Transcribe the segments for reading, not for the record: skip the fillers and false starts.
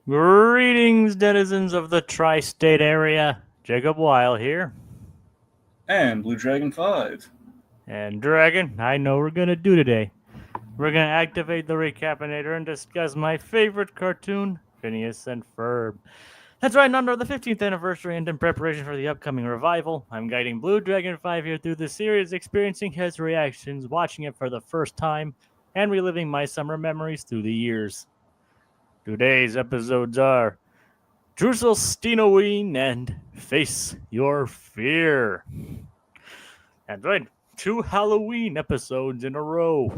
Greetings, denizens of the tri-state area. Jacob Weil here. And Blue Dragon 5. And Dragon, I know what we're going to do today. We're going to activate the Recap-inator and discuss my favorite cartoon, Phineas and Ferb. That's right, in honor of the 15th anniversary and in preparation for the upcoming revival, I'm guiding Blue Dragon 5 here through the series, experiencing his reactions, watching it for the first time, and reliving my summer memories through the years. Today's episodes are Druselsteinoween and Face Your Fear. That's right, 2 Halloween episodes in a row.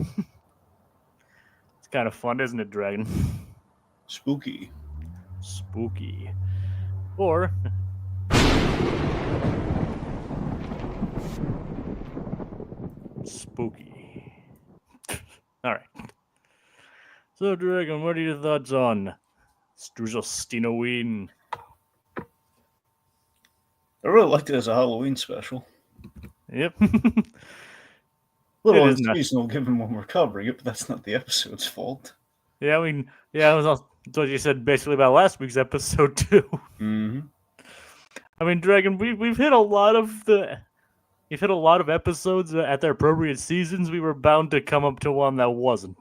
It's kind of fun, isn't it, Dragon? Spooky. Spooky. Or spooky. All right. So, Dragon, what are your thoughts on Druselsteinoween? I really liked it as a Halloween special. Yep. A little unseasonal given when we're covering it, but that's not the episode's fault. Yeah, I mean, yeah, that's what you said basically about last week's episode too. Mm-hmm. I mean, Dragon, we've hit a lot of episodes at their appropriate seasons. We were bound to come up to one that wasn't.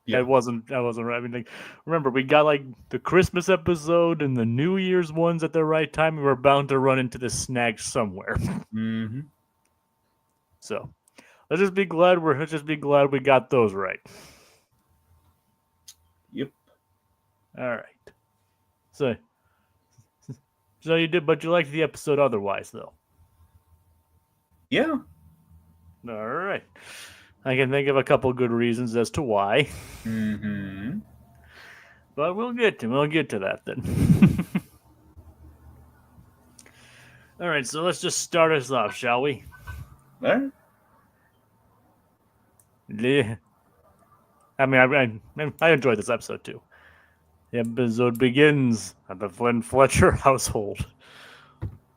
Yeah. That wasn't right. I mean, like, remember, we got like the Christmas episode and the New Year's ones at the right time. We were bound to run into the snag somewhere. Mm-hmm. So let's just be glad we got those right. Yep. All right. So you did, but you liked the episode otherwise, though. Yeah. All right. I can think of a couple good reasons as to why. Mm-hmm. But we'll get to that then. All right, so let's just start us off, shall we? All right. Yeah. I mean, I enjoyed this episode too. The episode begins at the Flynn Fletcher household.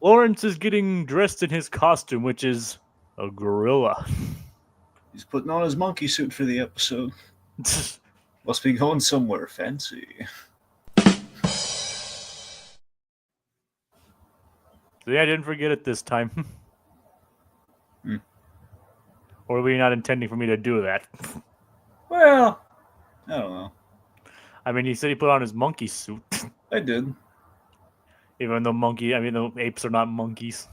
Lawrence is getting dressed in his costume, which is a gorilla. He's putting on his monkey suit for the episode. Must be going somewhere fancy. So yeah, I didn't forget it this time. Or were you not intending for me to do that? Well, I don't know. I mean, he said he put on his monkey suit. I did. Even though apes are not monkeys.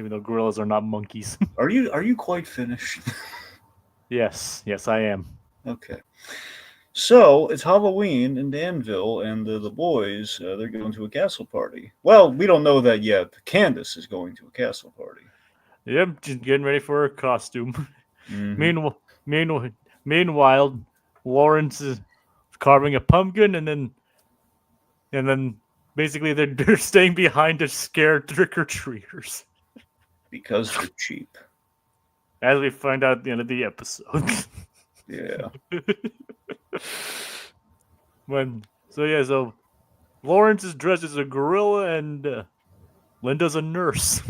Even though gorillas are not monkeys. Are you quite finished? Yes, I am. Okay. So, it's Halloween in Danville, and the boys, they're going to a castle party. Well, we don't know that yet. Candace is going to a castle party. Yep, just getting ready for her costume. Mm-hmm. Meanwhile, Lawrence is carving a pumpkin, and then basically they're staying behind to scare trick-or-treaters. Because they're cheap. As we find out at the end of the episode. Yeah. So Lawrence is dressed as a gorilla and Linda's a nurse.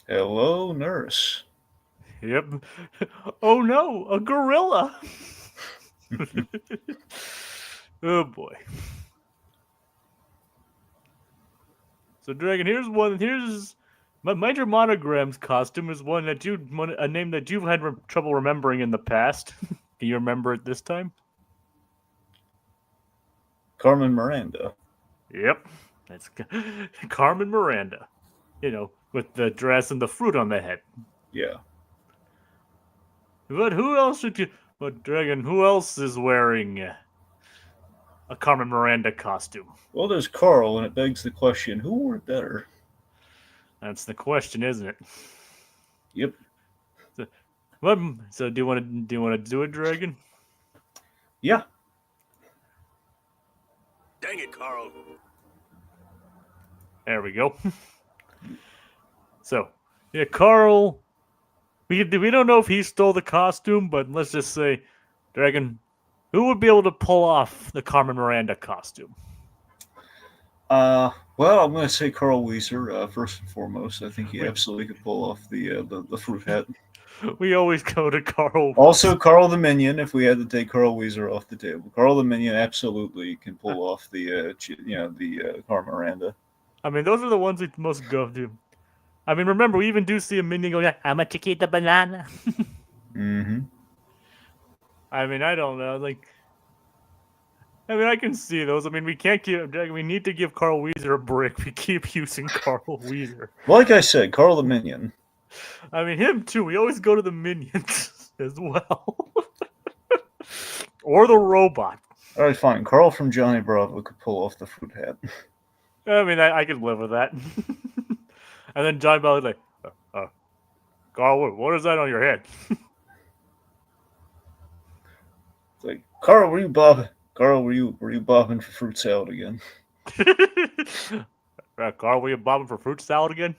Hello, nurse. Yep. Oh no, a gorilla. Oh boy. So Dragon, here's Major Monogram's costume is a name that you've had trouble remembering in the past. Can you remember it this time? Carmen Miranda. Yep, that's Carmen Miranda. You know, with the dress and the fruit on the head. Yeah. But who else is wearing a Carmen Miranda costume? Well, there's Carl, and it begs the question, who wore it better? That's the question, isn't it? Yep. So do you want to do it, Dragon? Yeah. Dang it, Carl. There we go. So, yeah, Carl. We don't know if he stole the costume, but let's just say, Dragon, who would be able to pull off the Carmen Miranda costume? Well, I'm going to say Carl Weiser, first and foremost. I think he absolutely could pull off the fruit hat. We always go to Carl. Also, Carl the Minion. If we had to take Carl Weezer off the table, Carl the Minion absolutely can pull off the Car Miranda. I mean, those are the ones we most go to. I mean, remember, we even do see a minion going, I'm a Chiquita banana. Mm-hmm. I mean, I don't know. Like, I mean, I can see those. I mean, we need to give Carl Weezer a break. We keep using Carl Weezer. Like I said, Carl the Minion. I mean, him too. We always go to the minions as well. Or the robot. All right, fine. Carl from Johnny Bravo could pull off the fruit hat. I mean, I could live with that. And then John Bell like, Carl, what is that on your head? It's like, Carl, were you bobbing? Carl, were you bobbing for fruit salad again? Carl, were you bobbing for fruit salad again?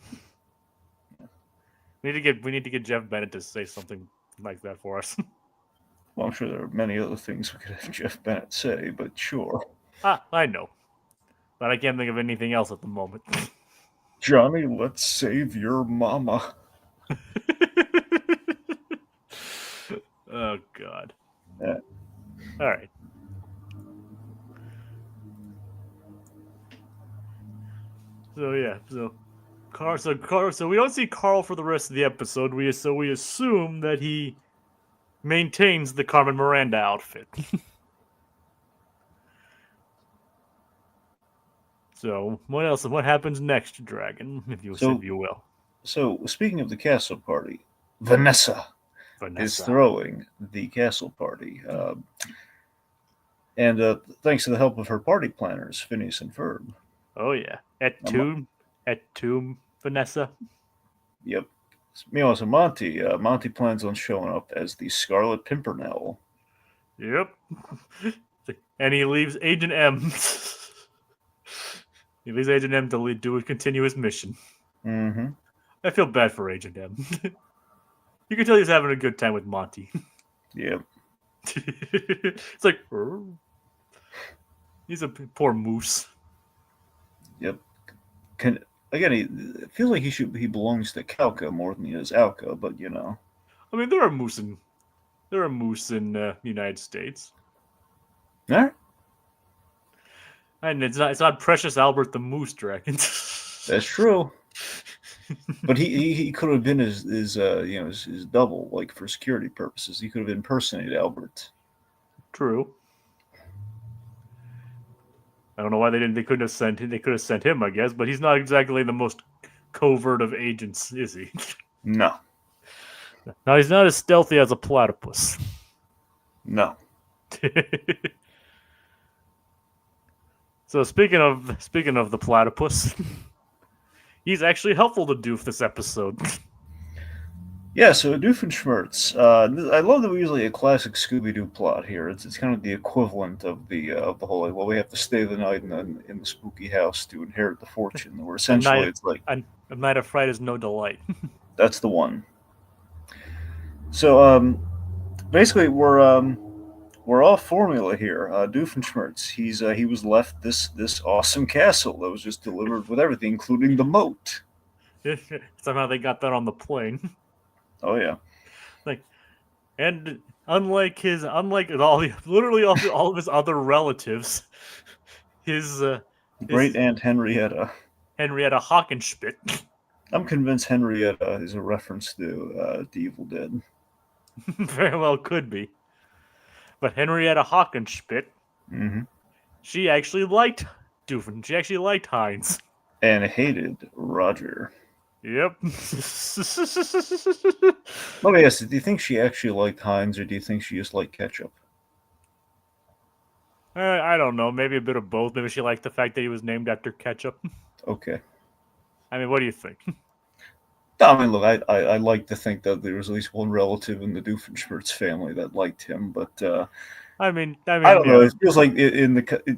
We need to get Jeff Bennett to say something like that for us. Well, I'm sure there are many other things we could have Jeff Bennett say, but sure. I know. But I can't think of anything else at the moment. Johnny, let's save your mama. Oh, God. Yeah. All right. So, yeah. So we don't see Carl for the rest of the episode. We assume that he maintains the Carmen Miranda outfit. So, what else? What happens next, Dragon? If you will. So, speaking of the castle party, Vanessa is throwing the castle party. And thanks to the help of her party planners, Phineas and Ferb. Oh, yeah. At Tomb, Vanessa. Yep. Meanwhile, so Monty plans on showing up as the Scarlet Pimpernel. Yep. And he leaves Agent M. He leaves Agent M to continue his mission. Mm-hmm. I feel bad for Agent M. You can tell he's having a good time with Monty. Yep. It's like, he's a poor moose. Yep. It feels like he belongs to Calca more than he does Alca, but you know. I mean, there are moose in the United States. Huh? And it's not Precious Albert the Moose Dragon. That's true. But he could have been his double, like for security purposes. He could have impersonated Albert. True. I don't know why they didn't. They couldn't have sent him. They could have sent him, I guess. But he's not exactly the most covert of agents, is he? No. No, he's not as stealthy as a platypus. No. So speaking of the platypus, he's actually helpful to Doof this episode. Yeah, so Doofenshmirtz. I love that we usually a classic Scooby-Doo plot here. It's kind of the equivalent of the whole like, well, we have to stay the night in the spooky house to inherit the fortune. Where essentially it's like a night of fright is no delight. That's the one. So basically we're off formula here. Doofenshmirtz. He was left this awesome castle that was just delivered with everything, including the moat. Somehow they got that on the plane. Oh yeah. And unlike all of his other relatives, his great aunt Henrietta Hockenspit. I'm convinced Henrietta is a reference to The Evil Dead. Very well could be. But Henrietta Hockenspit, she actually liked Doofen. She actually liked Heinz. And hated Roger. Yep. Let me ask you, do you think she actually liked Heinz, or do you think she just liked ketchup? I don't know. Maybe a bit of both. Maybe she liked the fact that he was named after ketchup. Okay. I mean, what do you think? I mean, look, I like to think that there was at least one relative in the Doofenshmirtz family that liked him, but I mean, I don't know. It feels like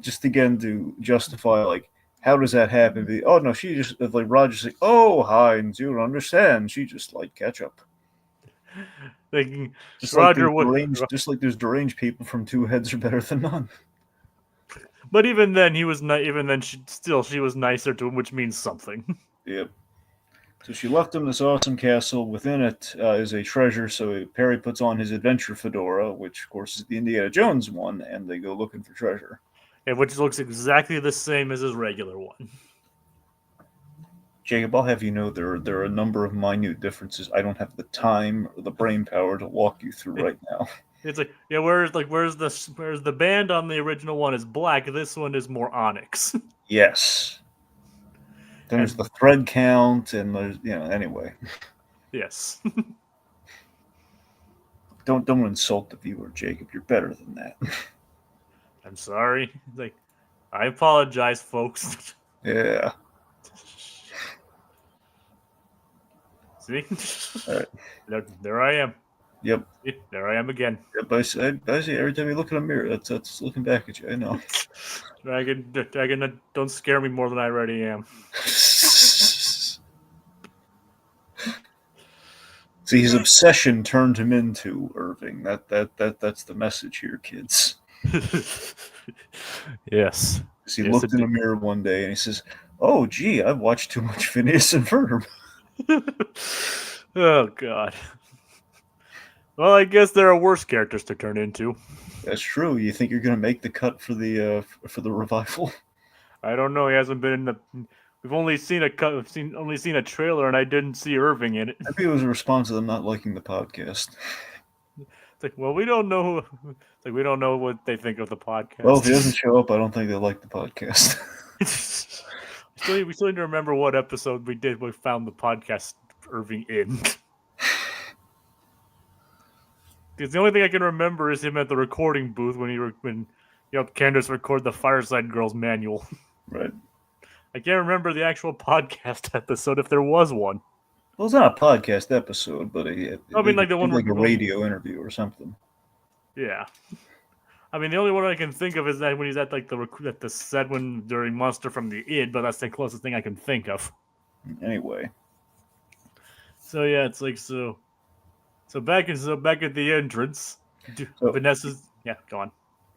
just again to justify like, how does that happen? Oh no, she just like Roger's like, oh Heinz, you don't understand. She just liked ketchup. Just Roger just like there's deranged people from Two Heads Are Better Than None. But even then, he was not. Even then, she was nicer to him, which means something. Yep. So she left him this awesome castle. Within it is a treasure. So Perry puts on his adventure fedora, which of course is the Indiana Jones one, and they go looking for treasure. Yeah, which looks exactly the same as his regular one. Jacob, I'll have you know there are a number of minute differences I don't have the time or the brain power to walk you through right now. It's like, yeah, whereas the band on the original one is black, this one is more onyx. Yes. There's the thread count, and there's anyway. Yes. Don't insult the viewer, Jacob. You're better than that. I'm sorry. Like, I apologize, folks. Yeah. See? All right. There I am. Yep. See? There I am again. Yep. I see every time you look in a mirror, that's looking back at you. I know. Dragon, don't scare me more than I already am. See, his obsession turned him into Irving. That's the message here, kids. Yes. He looked in a mirror one day and he says, "Oh, gee, I've watched too much Phineas and Ferb." Oh God. Well, I guess there are worse characters to turn into. That's true. You think you're gonna make the cut for the revival? I don't know. He hasn't been in the. We've only seen a cut. Only seen a trailer, and I didn't see Irving in it. Maybe it was a response to them not liking the podcast. It's like, well, we don't know. It's like we don't know what they think of the podcast. Well, if he doesn't show up, I don't think they like the podcast. we still need to remember what episode we did. We found the podcast Irving in. Because the only thing I can remember is him at the recording booth when Candace recorded the Fireside Girls manual. Right. I can't remember the actual podcast episode if there was one. Well, it's not a podcast episode, but like the one like a radio interview or something. Yeah. I mean, the only one I can think of is that when he's at like at the set when during Monster from the Id, but that's the closest thing I can think of. Anyway. So yeah, it's like so back at the entrance, Vanessa's go on.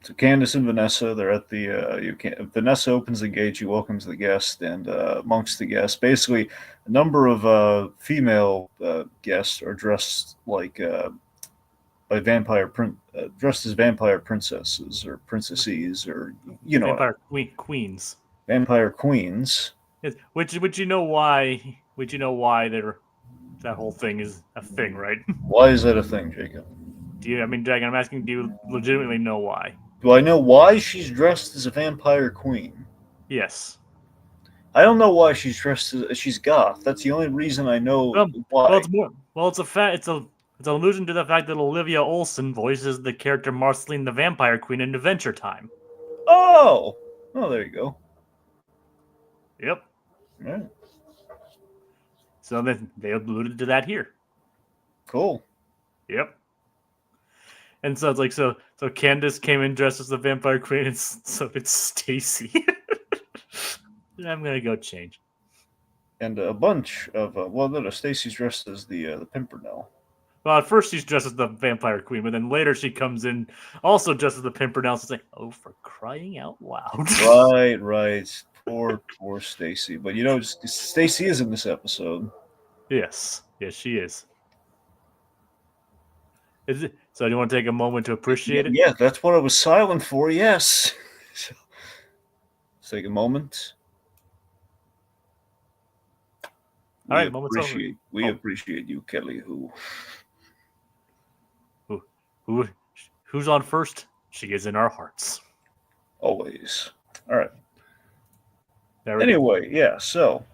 So Candace and Vanessa, they're at the Vanessa opens the gate, she welcomes the guest, and amongst the guests, basically a number of female guests are dressed like by dressed as vampire princesses or princesses or vampire queens. Vampire queens. Yes, which you know why that whole thing is a thing, right? Why is that a thing, Jacob? Dragon, I'm asking, do you legitimately know why? Do I know why she's dressed as a vampire queen? Yes. I don't know why she's dressed as she's goth. That's the only reason I know why. It's an allusion to the fact that Olivia Olson voices the character Marceline the Vampire Queen in Adventure Time. Oh, there you go. Yep. Right. So they alluded to that here. Cool. Yep. And so it's like so Candace came in dressed as the Vampire Queen, and so it's Stacy. I'm gonna go change. And a bunch of Stacy's dressed as the Pimpernel. Well, at first she's dressed as the Vampire Queen, but then later she comes in also dressed as the Pimpernels. It's like, oh, for crying out loud! Right. Poor Stacy. But Stacy is in this episode. Yes, she is. Is it? So do you want to take a moment to appreciate it? Yeah, that's what I was silent for. Yes. Let's take a moment. All right, we appreciate you, Kelly. Who's on first? She is in our hearts. Always. All right. Anyway, yeah. So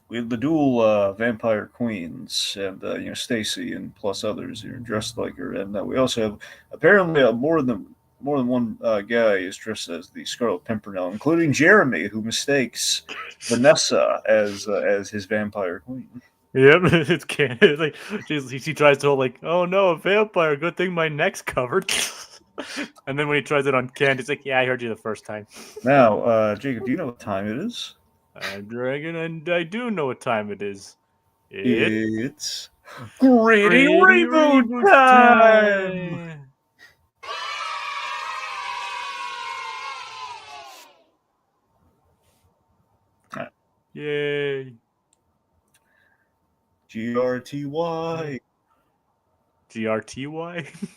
we have the dual vampire queens, and Stacy and plus others who are dressed like her, and we also have apparently more than one guy is dressed as the Scarlet Pimpernel, including Jeremy, who mistakes Vanessa as his vampire queen. Yep, it's like she tries to hold like, oh no, a vampire. Good thing my neck's covered. And then when he tries it on Candace, like, yeah, I heard you the first time. Now, Jacob, do you know what time it is? I'm Dragon, and I do know what time it is. It's Gritty Reboot time! Yay! GRTY. GRTY.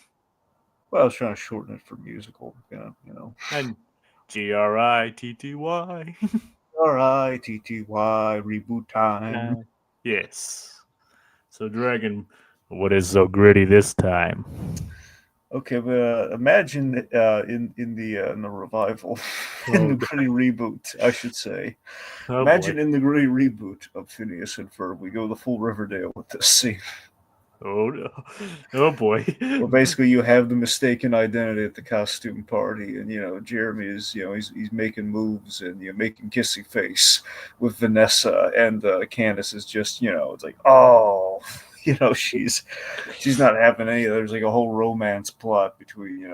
Well, I was trying to shorten it for musical, And GRITTY. RITTY, reboot time. Yes. So, Dragon, what is so gritty this time? Okay, but imagine in the revival, in the gritty reboot, I should say. Oh, Imagine boy. in the gritty reboot of Phineas and Ferb, we go the full Riverdale with this scene. Oh, no. Oh, boy. Well, basically, you have the mistaken identity at the costume party, and Jeremy is he's making moves and making kissy face with Vanessa, and Candace is just it's like, oh, she's not having any. There's like a whole romance plot between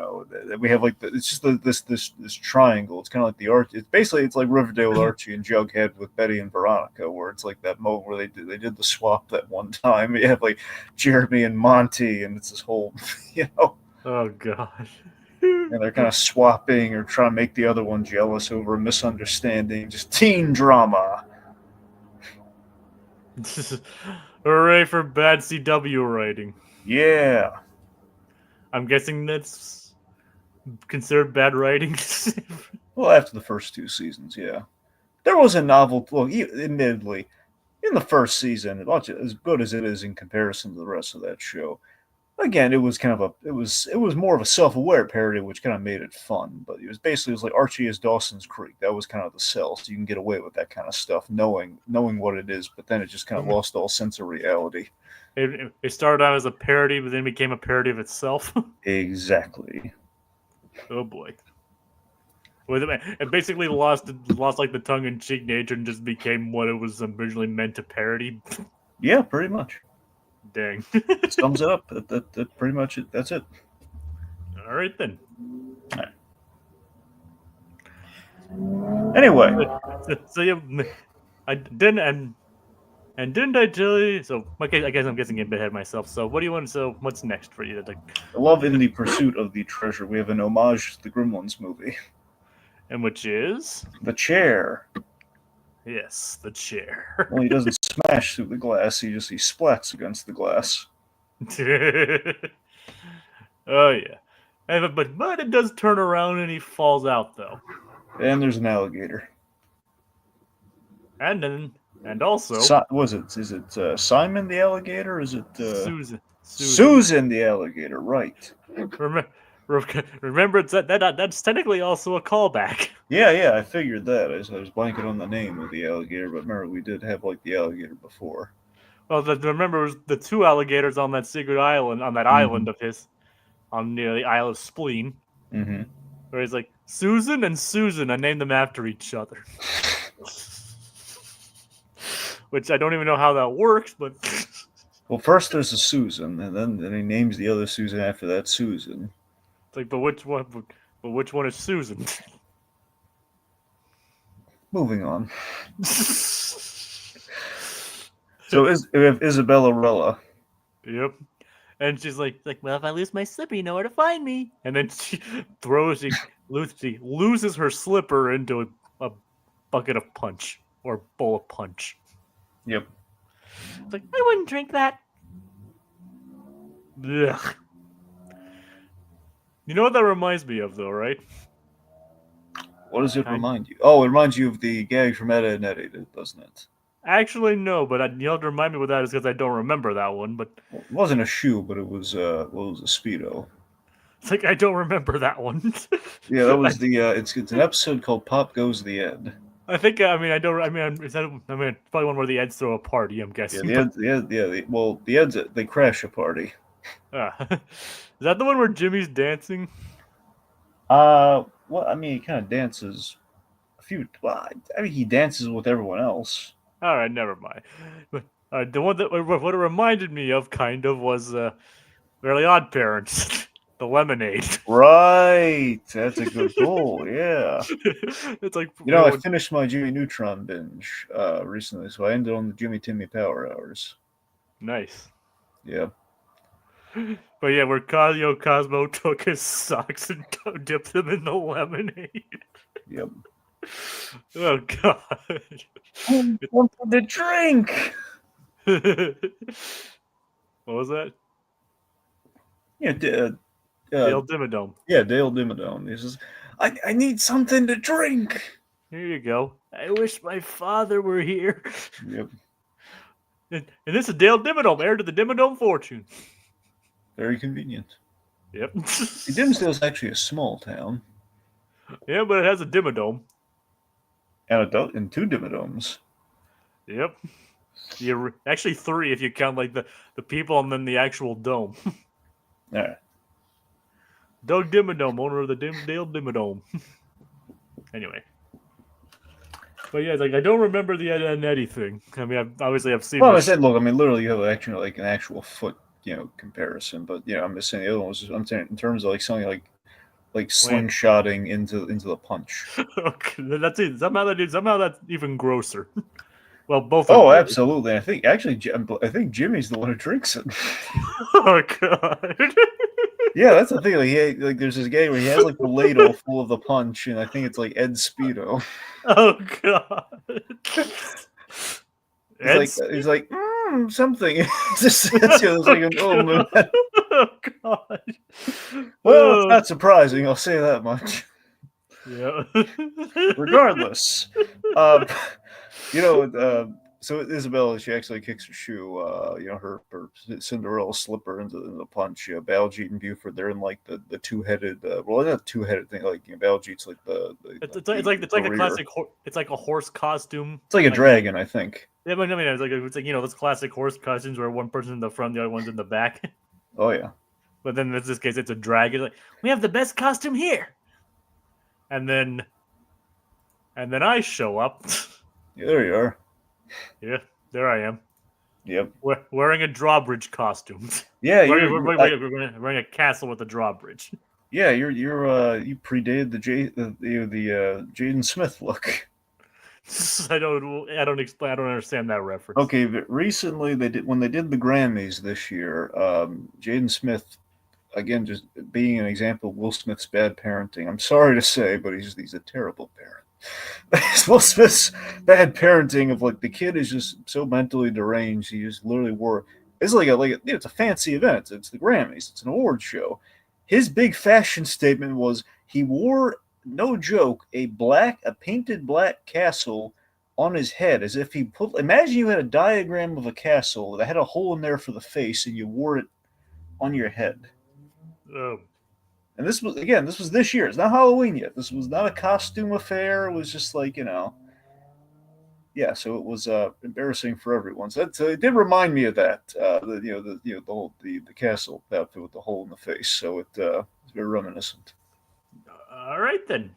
we have like it's just this triangle. It's kind of like the Archie. It's like Riverdale with Archie and Jughead with Betty and Veronica, where it's like that moment where they did the swap that one time. You have like Jeremy and Monty, and it's this whole Oh, God. and they're kind of swapping or trying to make the other one jealous over a misunderstanding. Just teen drama. Hooray for bad CW writing. Yeah. I'm guessing that's considered bad writing. Well, after the first two seasons, yeah. There was a novel, well, admittedly, in the first season, as good as it is in comparison to the rest of that show. Again, it was kind of it was more of a self-aware parody, which kind of made it fun. But it was like Archie as Dawson's Creek. That was kind of the sell, so you can get away with that kind of stuff, knowing what it is. But then it just kind of lost all sense of reality. It started out as a parody, but then became a parody of itself. Exactly. Oh, boy. It basically lost like the tongue-in-cheek nature and just became what it was originally meant to parody. Yeah, pretty much. Dang. Sums it up. That pretty much it. That's it. All right, then. All right. Anyway. So yeah, I didn't didn't I tell you? So I guess I'm guessing getting ahead of myself. So what do you want? So what's next for you? Love in the Pursuit of the Treasure. We have an homage to the Gremlins movie. And which is The Chair. Yes, the chair. Well, he doesn't smash through the glass. He splats against the glass. Oh yeah, but it does turn around and he falls out though. And there's an alligator. And also, is it Simon the alligator? Or is it Susan the alligator? Right. Remember, that's technically also a callback. Yeah, I figured that. I was blanking on the name of the alligator, but remember we did have like the alligator before. Well, remember it was the two alligators on that secret island, on that island of his, on the Isle of Spleen. Mm-hmm. Where he's like, Susan and Susan, I named them after each other. Which I don't even know how that works, but... Well, first there's a Susan, and then he names the other Susan after that Susan. It's like, but which one is Susan? Moving on. So we have Isabella Rella. Yep. And she's like, well, if I lose my slipper, you know where to find me. And then she loses her slipper into a bucket of punch or bowl of punch. Yep. It's like, I wouldn't drink that. Ugh. You know what that reminds me of, though, right? What does it remind you? Oh, it reminds you of the gag from Ed, Edd n Eddy, doesn't it? Actually, no, but you have to remind me what that is because I don't remember that one. But it wasn't a shoe, but it was a Speedo. It's like I don't remember that one. Yeah, that was it's an episode called "Pop Goes the Ed." I think it's probably one where the Eds throw a party. I'm guessing. Yeah, the Eds they crash a party. Is that the one where Jimmy's dancing? Well, I mean, he kind of dances a few. Well, I mean, he dances with everyone else. All right, never mind. But the one that what it reminded me of kind of was Fairly Odd Parents, the lemonade. Right, that's a good goal. Yeah, it's like I finished my Jimmy Neutron binge recently, so I ended on the Jimmy Timmy Power Hours. Nice. Yeah. But yeah, where Cosmo took his socks and dipped them in the lemonade. Yep. Oh God! Who wanted the drink? What was that? Yeah, Dale Dimmadome. yeah, Dale Dimmadome. He says, I need something to drink. Here you go. I wish my father were here. Yep, And this is Dale Dimmadome, heir to the Dimmadome fortune. very convenient. Yep. Dimsdale's actually a small town. Yeah, but it has a Dimmadome. And two Dimmadomes. Yep. Actually 3 if you count like the people and then the actual dome. All right. Doug Dimmadome, owner of the Dale Dimmadome. Anyway. But yeah, like I don't remember the Ed and Eddie thing. I mean, obviously I've seen. Well, I said, look, I mean, literally, you have actually like an actual foot, comparison. But I'm just saying the other one was. I'm saying in terms of like something like slingshotting into the punch. Okay, that's it. Somehow that's even grosser. Well, both. Oh, absolutely. I think Jimmy's the one who drinks it. Oh god. Yeah, that's the thing. Like, there's this guy where he has like the ladle full of the punch, and I think it's like Ed Speedo. Oh god. He's like something. It's like oh man. Oh god. Well, it's not surprising. I'll say that much. Yeah. Regardless, so Isabella, she actually kicks her shoe, her Cinderella slipper into the punch. Baljeet and Buford, they're in like the two-headed, not two-headed thing. Like Baljeet's like it's like a classic. It's like a horse costume. It's like a dragon, I think. Yeah, but I mean, it's like those classic horse costumes where one person's in the front, the other one's in the back. Oh yeah. But then in this case, it's a dragon. Like, we have the best costume here. And then I show up. Yeah, there you are. Yeah, there I am. Yep. Wearing a drawbridge costume. Yeah, wearing a castle with a drawbridge. Yeah, you predated the Jaden Smith look. I don't understand that reference. Okay, but recently when they did the Grammys this year, Jaden Smith, again, just being an example of Will Smith's bad parenting. I'm sorry to say, but he's a terrible parent. Will Smith's bad parenting of like the kid is just so mentally deranged. He just literally wore. It's it's a fancy event. It's the Grammys. It's an award show. His big fashion statement was he wore, no joke, a painted black castle on his head, as if he imagine you had a diagram of a castle that had a hole in there for the face, and you wore it on your head. And this was this year. It's not Halloween yet. This was not a costume affair. It was just like, yeah. So it was embarrassing for everyone. So it did remind me of that. The castle outfit with the hole in the face. So it's very reminiscent. All right then.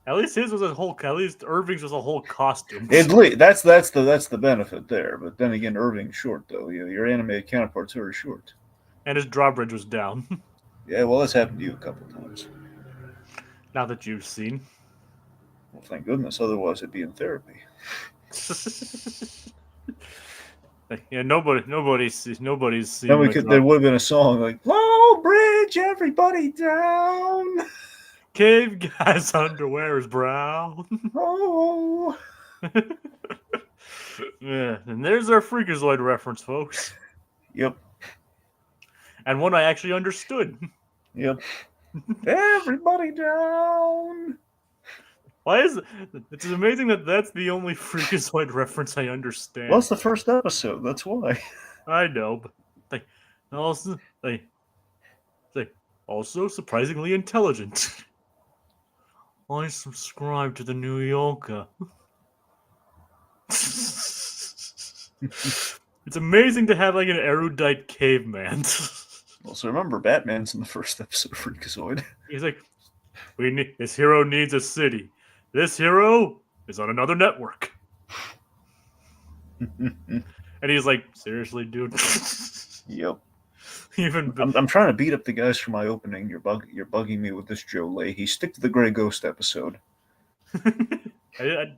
At least his was at least Irving's was a whole costume. That's the benefit there. But then again, Irving's short though. Your animated counterpart's very short. And his drawbridge was down. Yeah, well, that's happened to you a couple times. Now that you've seen. Well, thank goodness. Otherwise, it'd be in therapy. Yeah, nobody's seen. Then there would have been a song like "Low Bridge, everybody down." Cave guy's underwear is brown. Oh. Yeah, and there's our Freakazoid reference, folks. Yep. And one I actually understood. Yep. Everybody down. Why is it? It's amazing that that's the only Freakazoid reference I understand. Well, it's the first episode. That's why. I know, but also surprisingly intelligent. I subscribe to the New Yorker. It's amazing to have like an erudite caveman. Also, remember, Batman's in the first episode of Freakazoid. He's like, this hero needs a city. This hero is on another network. And he's like, seriously, dude? Yep. Even I'm trying to beat up the guys for my opening. You're bugging me with this Joe Leahy. Stick to the Grey Ghost episode.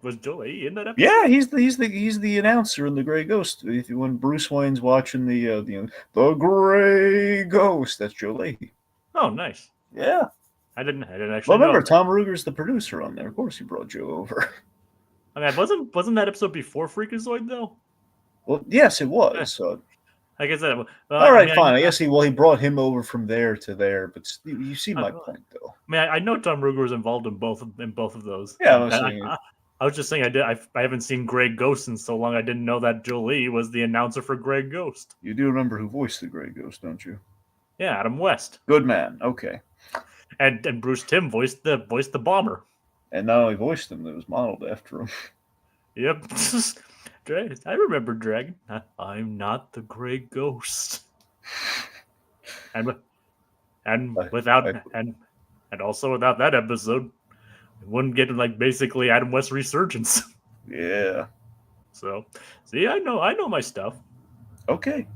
Was Joe Leahy in that episode? Yeah, he's the announcer in the Grey Ghost. When Bruce Wayne's watching the Grey Ghost, that's Joe Leahy. Oh, nice. Yeah. I didn't actually. Well, remember, know. Tom Ruger's the producer on there. Of course, he brought Joe over. I mean, wasn't that episode before Freakazoid though? Well, yes, it was. Like I said, All right, fine. I guess he brought him over from there to there, but you see my point, though. I mean, I know Tom Ruger was involved in both of those. Yeah, I was just saying I haven't seen Grey Ghost in so long. I didn't know that Jolie was the announcer for Grey Ghost. You do remember who voiced the Grey Ghost, don't you? Yeah, Adam West. Good man. Okay. And Bruce Timm voiced the bomber. And not only voiced him, it was modeled after him. Yep. I remember Dragon. I'm not the Grey Ghost. And also without that episode, it wouldn't get like basically Adam West resurgence. Yeah. So, see, I know my stuff. Okay.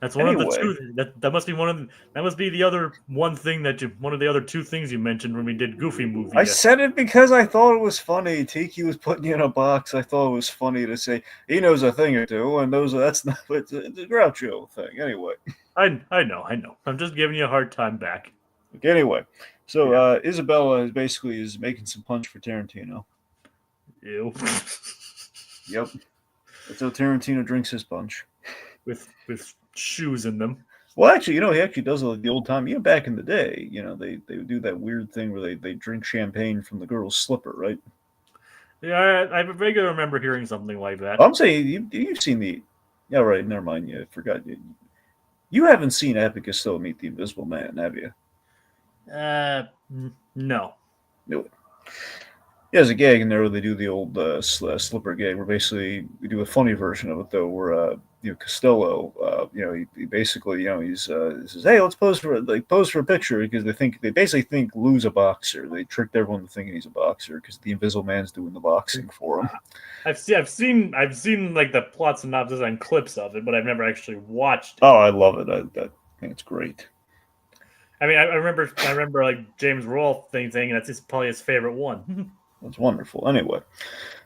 That's one of the two. That must be that must be the other one thing one of the other two things you mentioned when we did Goofy movie. I said it because I thought it was funny. Tiki was putting you in a box. I thought it was funny to say he knows a thing or two, and that's not it's a Groucho thing. Anyway. I know. I'm just giving you a hard time back. Okay, anyway, so Isabella is making some punch for Tarantino. Ew. Yep. That's how Tarantino drinks his punch. With shoes in them. Well, actually, he actually does it like the old time. Back in the day, they do that weird thing where they drink champagne from the girl's slipper, right? Yeah, I vaguely remember hearing something like that. I'm saying you've seen the. Yeah, right. Never mind. Yeah, I forgot. You haven't seen Abbott Costello Meet the Invisible Man, have you? No. No. Yeah, there's a gag in there where they do the old slipper gag, where basically we do a funny version of it though, where Costello, he basically, he says, "Hey, let's pose for a picture," because they basically think Lou's a boxer. They tricked everyone to thinking he's a boxer because the Invisible Man's doing the boxing for him. I've seen like the plot synopsis and clips of it, but I've never actually watched it. Oh, I love it. I think it's great. I mean, I remember like James Rolfe thing, and that's probably his favorite one. That's wonderful. Anyway,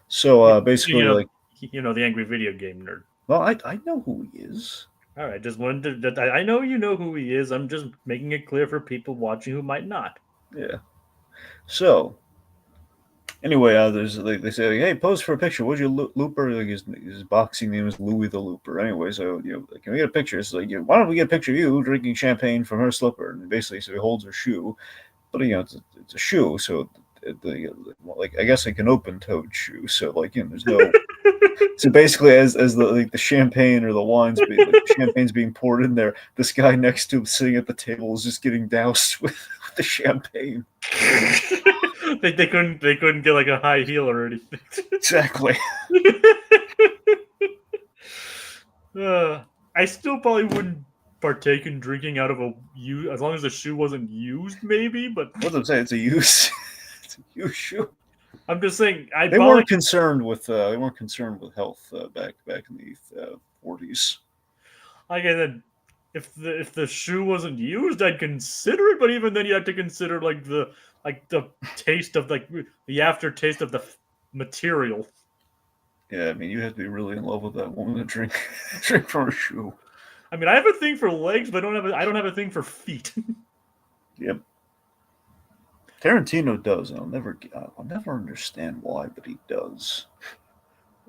so basically, the angry video game nerd. Well, I know who he is. All right, just wanted to. I know you know who he is. I'm just making it clear for people watching who might not. Yeah. So, anyway, they say, "Hey, pose for a picture." Would you Looper? Like his boxing name is Louis the Looper. Anyway, so can we get a picture? It's like, why don't we get a picture of you drinking champagne from her slipper? And basically, so he holds her shoe, but it's a shoe, so. I guess like an open-toed shoe, so there's no. So basically, as the champagne or the champagne's being poured in there, this guy next to him sitting at the table is just getting doused with the champagne. they couldn't get like a high heel or anything. Exactly. I still probably wouldn't partake in drinking out of as long as the shoe wasn't used, maybe. But what I'm saying, it's a use. You shoe. I'm just saying. They weren't concerned with health back in the 40s. Like I said, if the shoe wasn't used, I'd consider it. But even then, you had to consider the taste of the aftertaste of the material. Yeah, I mean, you have to be really in love with that woman to drink from her shoe. I mean, I have a thing for legs, but I don't have a thing for feet. Yep. Tarantino does, and I'll never understand why, but he does.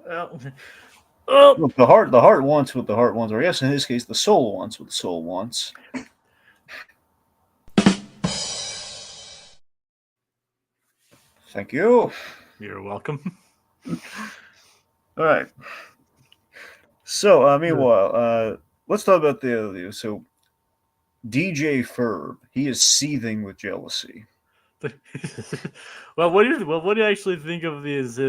Look, the heart wants what the heart wants, or yes, in his case, the soul wants what the soul wants. Thank you. You're welcome. All right. So, meanwhile, let's talk about the other. So, DJ Ferb, he is seething with jealousy. Well, what do you actually think of his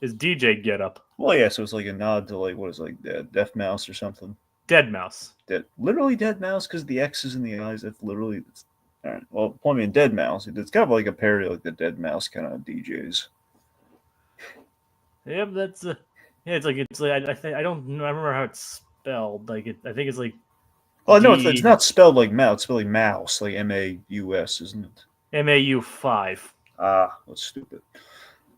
DJ getup? Well, yeah, so it's like a nod to Deaf Mouse or something. Dead Mouse. Literally Dead Mouse, because the X's in the eyes. That's literally. All right. Well, point me in Dead Mouse. It's kind of like a parody, like the Dead Mouse kind of DJs. Yep, that's yeah. It's like I don't remember how it's spelled. I think it's like. Oh no, it's not spelled like mouse. It's spelled like mouse, like MAUS, isn't it? MAU5. Ah, that's stupid.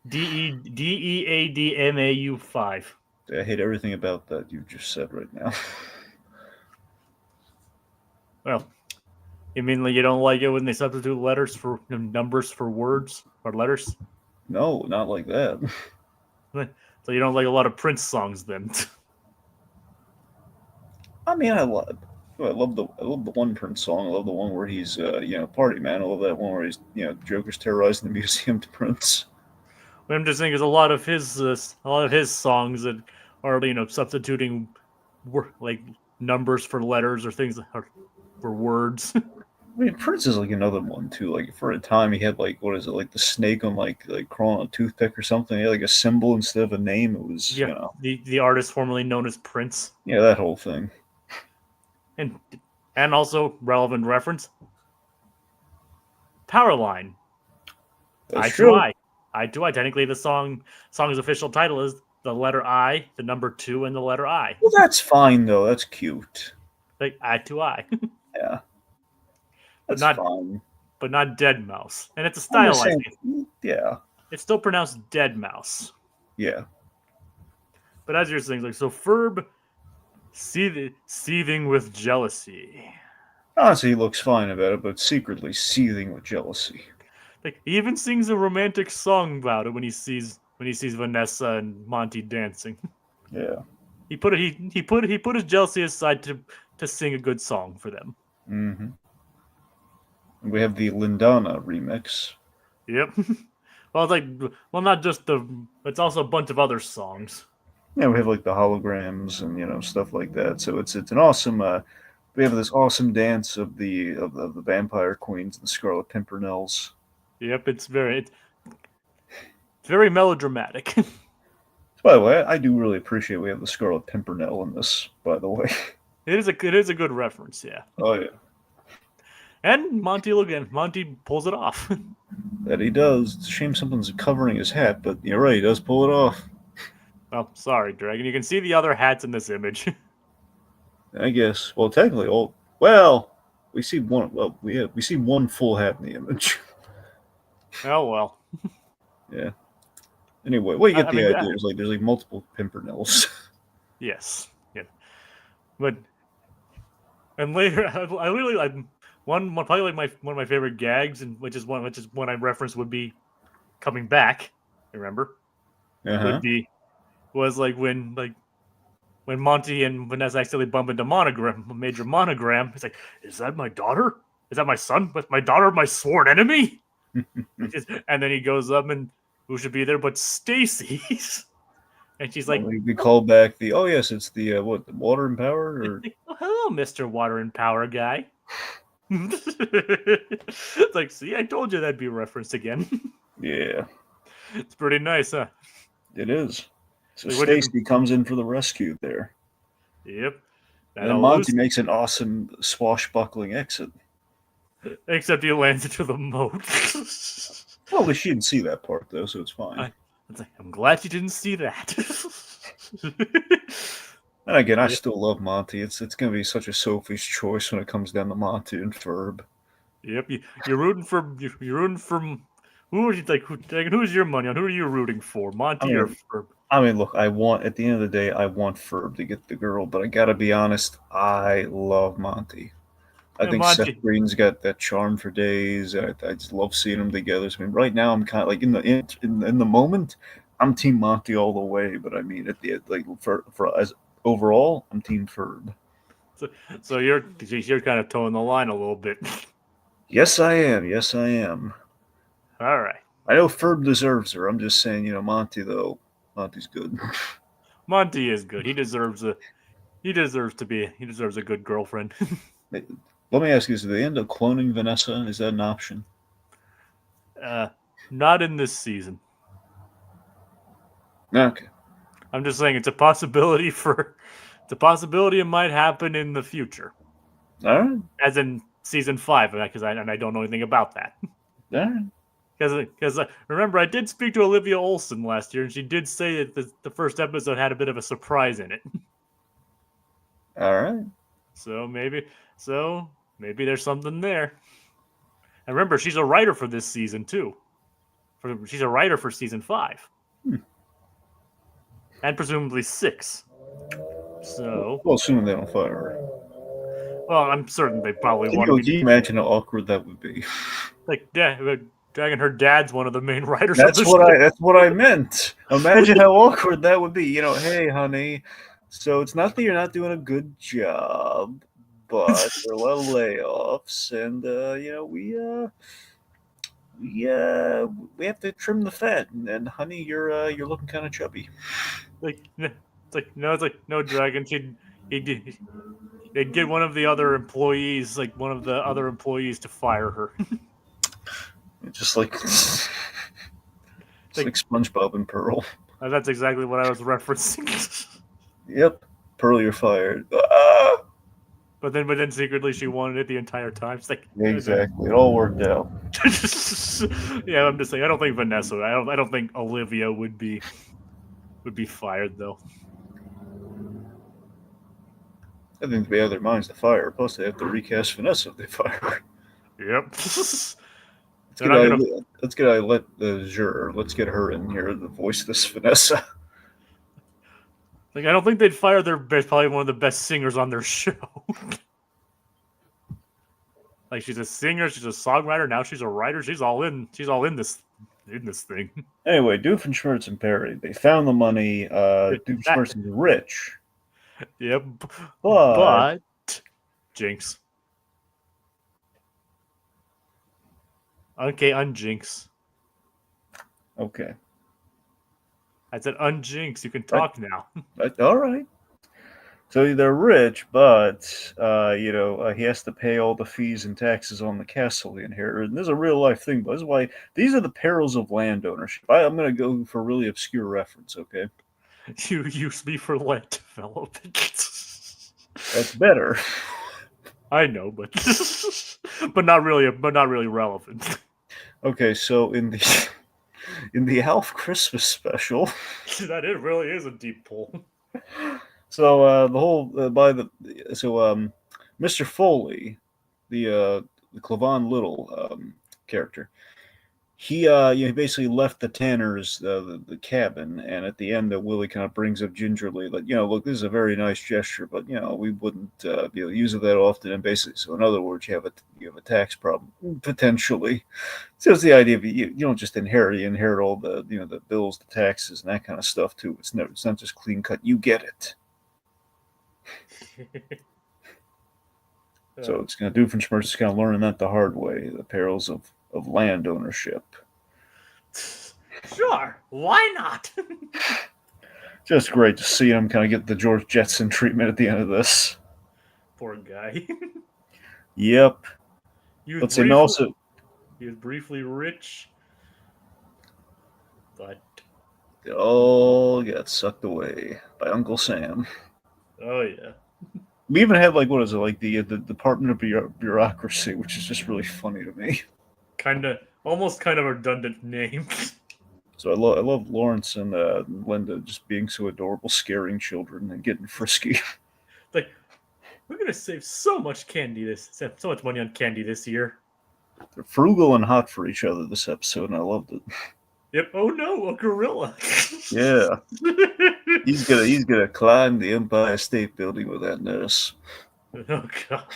DEADMAU5. I hate everything about that you just said right now. Well, you mean you don't like it when they substitute letters for numbers for words or letters? No, not like that. So you don't like a lot of Prince songs then? I mean, I love the one Prince song. I love the one where he's party man. I love that one where he's Joker's terrorizing the museum to Prince. What I'm just saying is a lot of his songs that are substituting like numbers for letters or things for words. I mean, Prince is like another one too. Like for a time, he had like what is it, like the snake on like crawling on a toothpick or something. He had like a symbol instead of a name. It was Yeah, the artist formerly known as Prince, that whole thing. and also relevant reference, Powerline. That's I to true. I to I. Technically, the song's official title is the letter I, the number 2, and the letter I. Well, that's fine though. That's cute. Like I to I, Yeah, but that's not fine. but not Dead Mouse, and it's a I'm just stylized saying. name. Yeah, It's still pronounced Dead Mouse. yeah. But as you're saying, like so, Ferb seething with jealousy. Honestly, he looks fine about it, but secretly seething with jealousy. Like he even sings a romantic song about it when he sees Vanessa and Monty dancing. Yeah. He put his jealousy aside to sing a good song for them. Mm-hmm. And we have the Lindana remix. Yep. Well, it's like not just it's also a bunch of other songs. Yeah, we have like the holograms and stuff like that. So it's an awesome. We have this awesome dance of the vampire queens and the Scarlet Pimpernels. Yep, it's very melodramatic. By the way, I do really appreciate we have the Scarlet Pimpernel in this. By the way, it is a good reference, yeah. oh yeah, And Monty pulls it off. that he does. It's a shame something's covering his hat, but you're right, he does pull it off. Oh, sorry, Dragon. You can see the other hats in this image. I guess. Well, technically, well, we see one. Well, we see one full hat in the image. Oh well. Yeah. Anyway, well, you get I the mean, idea. There's like multiple Pimpernels. yes, yeah. But and later, I literally like probably like one of my favorite gags, and which is one I referenced would be coming back. Remember, Uh-huh. was like when Monty and Vanessa accidentally bump into Major Monogram. It's like, is that my daughter? Is that my son? But my daughter, my sworn enemy? And then he goes up and who should be there but Stacy's? And she's like, we call back the yes, it's the the water and power or oh, hello, Mr. Water and Power guy. It's like, see, I told you that'd be referenced again. yeah, It's pretty nice, huh? it is. So Like, Stacy comes in for the rescue there, Yep. and then Monty makes an awesome swashbuckling exit. Except he lands into the moat. Well, at least she didn't see that part though, so it's fine. I'm glad you didn't see that. And again, I still love Monty. It's going to be such a Sophie's choice when it comes down to Monty and Ferb. Yep, you're rooting for who's your money on? Who are you rooting for, Monty or Ferb? I mean, look, at the end of the day, I want Ferb to get the girl, but I gotta be honest, I love Monty. I think Monty. Seth Green's got that charm for days. I just love seeing them together. So, I mean, right now I'm kind of like in the moment, I'm Team Monty all the way. But I mean, at the like for as overall, I'm Team Ferb. So you're kind of towing the line a little bit. Yes, I am. Yes, I am. All right. I know Ferb deserves her. I'm just saying, Monty though. Monty's good. Monty is good. He deserves a good girlfriend. Let me ask you: do they end up cloning Vanessa? Is that an option? Not in this season. Okay. I'm just saying it's a possibility it might happen in the future. All right. As in season 5, because I don't know anything about that. All right. Because remember, I did speak to Olivia Olson last year, and she did say that the first episode had a bit of a surprise in it. All right. So maybe there's something there. And remember, she's a writer for this season too. She's a writer for season 5, and presumably 6. So, well, assuming they don't fire her. Well, I'm certain they probably want. Can you imagine how awkward that would be? Like, yeah, Dragon, her dad's one of the main writers. That's of the what show. that's what I meant. Imagine how awkward that would be. Hey, honey. So it's not that you're not doing a good job, but there are a lot of layoffs, and we have to trim the fat. And honey, you're looking kind of chubby. It's like no, Dragon. They'd get one of the other employees, to fire her. Just like it's like SpongeBob and Pearl. That's exactly what I was referencing. Yep, Pearl, you're fired. Ah! But then secretly she wanted it the entire time. It's like Exactly, it all worked out. Yeah, I'm just saying. I don't think Vanessa. I don't think Olivia would be fired though. I think they have their minds to fire. Plus, they have to recast Vanessa if they fire her. Yep. Let's get her in here to voice this Vanessa. I don't think they'd fire probably one of the best singers on their show. She's a singer, she's a songwriter, now she's a writer. She's all in this thing. Anyway, Doofenshmirtz and Perry, they found the money. Doofenshmirtz is rich. Yep. But Jinx. Okay, unjinx. Okay. I said unjinx. You can talk now. All right. So they're rich, but he has to pay all the fees and taxes on the castle he inherited. And this is a real life thing, but this is why these are the perils of land ownership. I'm going to go for a really obscure reference. Okay. You used me for land development. That's better. I know, but not really relevant. Okay, so in the Alf Christmas special, that it really is a deep pull. So the whole Mr. Foley, the Clavon Little character, he basically left the Tanners the cabin, and at the end, Willie kind of brings up gingerly that look, this is a very nice gesture, but we wouldn't use it that often, and basically, so in other words, you have a tax problem potentially. So it's the idea of you don't just inherit, you inherit all the the bills, the taxes, and that kind of stuff too. It's not just clean cut. You get it. So it's going to Doofenshmirtz is kind of learning that the hard way, the perils of land ownership. Sure, why not? Just great to see him kind of get the George Jetson treatment at the end of this. Poor guy. Yep. He was briefly rich, but it all got sucked away by Uncle Sam. Oh yeah. We even had the Department of Bureaucracy, which is just really funny to me. Almost kind of a redundant name. So I love Lawrence and Linda just being so adorable, scaring children and getting frisky. We're gonna save so much money on candy this year. They're frugal and hot for each other this episode, and I loved it. Yep. Oh no, a gorilla. Yeah. He's gonna climb the Empire State Building with that nurse. Oh god.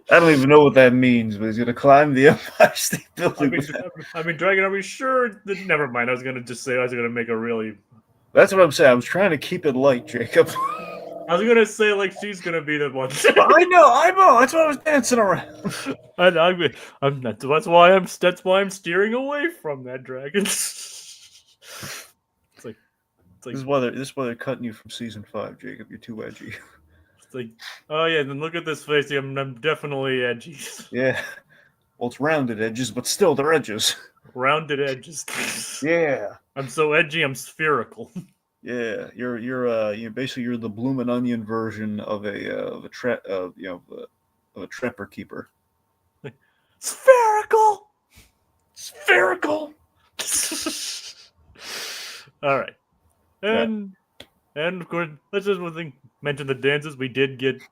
I don't even know what that means, but he's gonna climb the Empire State Building. Dragon, are we sure? Never mind. I was gonna make a really. That's what I'm saying. I was trying to keep it light, Jacob. I was gonna say she's gonna be the one. I know. That's why I was dancing around. That's why I'm steering away from that, Dragon. This is why they're cutting you from season 5, Jacob. You're too edgy. It's oh yeah, then look at this face. I'm definitely edgy. Yeah. Well, it's rounded edges, but still they're edges. Rounded edges. Yeah. I'm so edgy. I'm spherical. Yeah, you're the bloomin' onion version of a trapper keeper. Spherical. All right, and of course, let's just mention the dances. We did get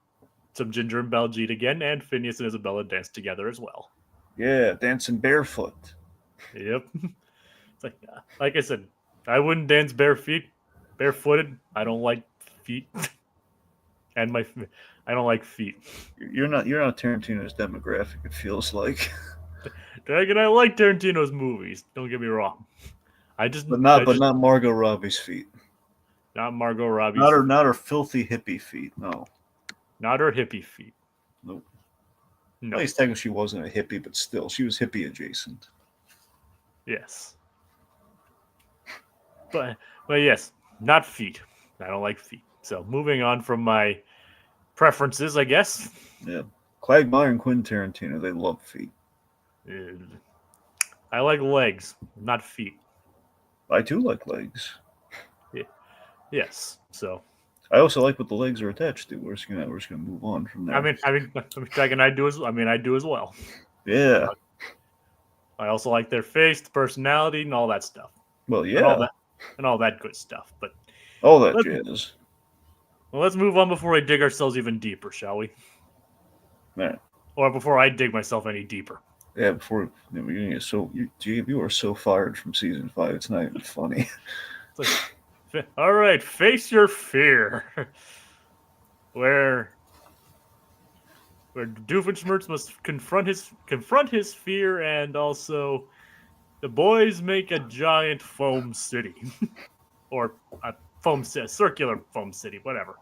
some Ginger and Baljeet again, and Phineas and Isabella danced together as well. Yeah, dancing barefoot. Yep. It's like I said, I wouldn't dance barefooted. I don't like feet, and I don't like feet. You're not Tarantino's demographic. It feels like. Dragon, I like Tarantino's movies. Don't get me wrong. But not Margot Robbie's feet. Not Margot Robbie's. Not her filthy hippie feet. No. Not her hippie feet. Nope. No. At least technically she wasn't a hippie, but still, she was hippie adjacent. Yes. But yes, not feet. I don't like feet. So moving on from my preferences, I guess. Yeah. Quagmire and Quentin Tarantino, they love feet. I like legs, not feet. I too like legs. Yeah. Yes. So. I also like what the legs are attached to. We're just gonna move on from there. I mean, Dragon, I do as well. Yeah. I also like their face, the personality, and all that stuff. Well, yeah. And all that good stuff. But all that jazz. Well, let's move on before we dig ourselves even deeper, shall we? All right. Or before I dig myself any deeper. Yeah, before you are so fired from season 5. It's not even funny. It's like, all right, face your fear. Where Doofenshmirtz must confront his fear, and also the boys make a giant foam city, or a circular foam city, whatever.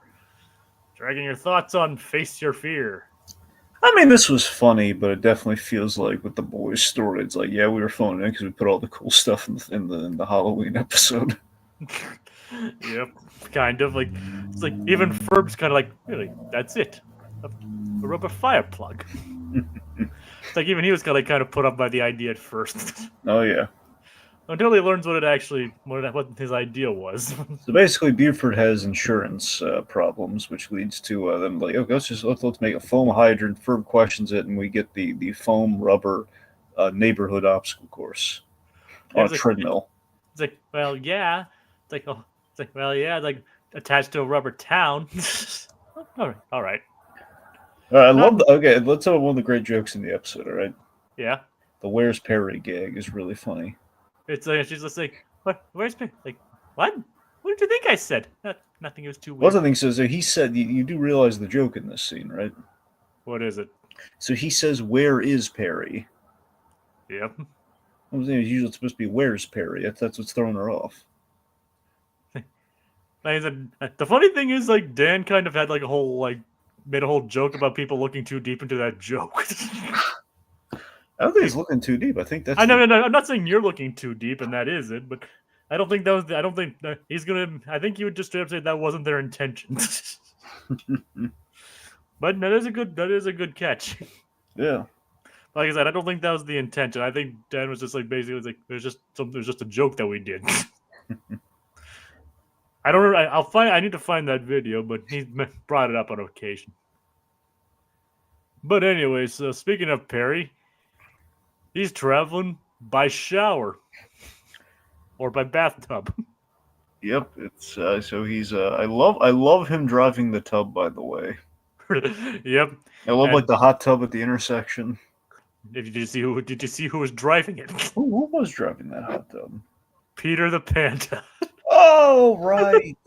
Dragon, your thoughts on Face Your Fear? I mean, this was funny, but it definitely feels like with the boys' story, it's like, yeah, we were phoning in because we put all the cool stuff in the Halloween episode. Yep, kind of like it's like even Ferb's kind of like, really, that's it, a rubber fire plug. It's like even he was kind of put up by the idea at first. Oh yeah. Until he learns what his idea was. So basically, Buford has insurance problems, which leads to them like, okay, let's make a foam hydrant. Ferb questions it, and we get the foam rubber neighborhood obstacle course on a treadmill. It's like, well, yeah. It's like, well, yeah, like attached to a rubber town. All right. I love okay, let's have one of the great jokes in the episode. All right. Yeah. The "Where's Perry" gag is really funny. It's like she's just like, what? Where's Perry? Like, what? What did you think I said? Nothing. It was too weird. One thing says he said you do realize the joke in this scene, right? What is it? So he says, "Where is Perry?" Yep. I was usually supposed to be "Where's Perry?" That's what's throwing her off. The funny thing is, like, Dan kind of had like made a whole joke about people looking too deep into that joke. I don't think he's looking too deep. I think that's. No, I'm not saying you're looking too deep, and that is it. But I don't think that was. I don't think he's gonna. I think he would just straight up say that wasn't their intention. But that is a good catch. Yeah. Like I said, I don't think that was the intention. I think Dan was just like basically like there's just a joke that we did. I need to find that video, but he brought it up on occasion. But anyways, so speaking of Perry, he's traveling by shower or by bathtub. Yep, it's so he's I love him driving the tub, by the way. Yep. I love like the hot tub at the intersection. Did you see who was driving it? Who was driving that hot tub? Peter the Panda. Oh, right.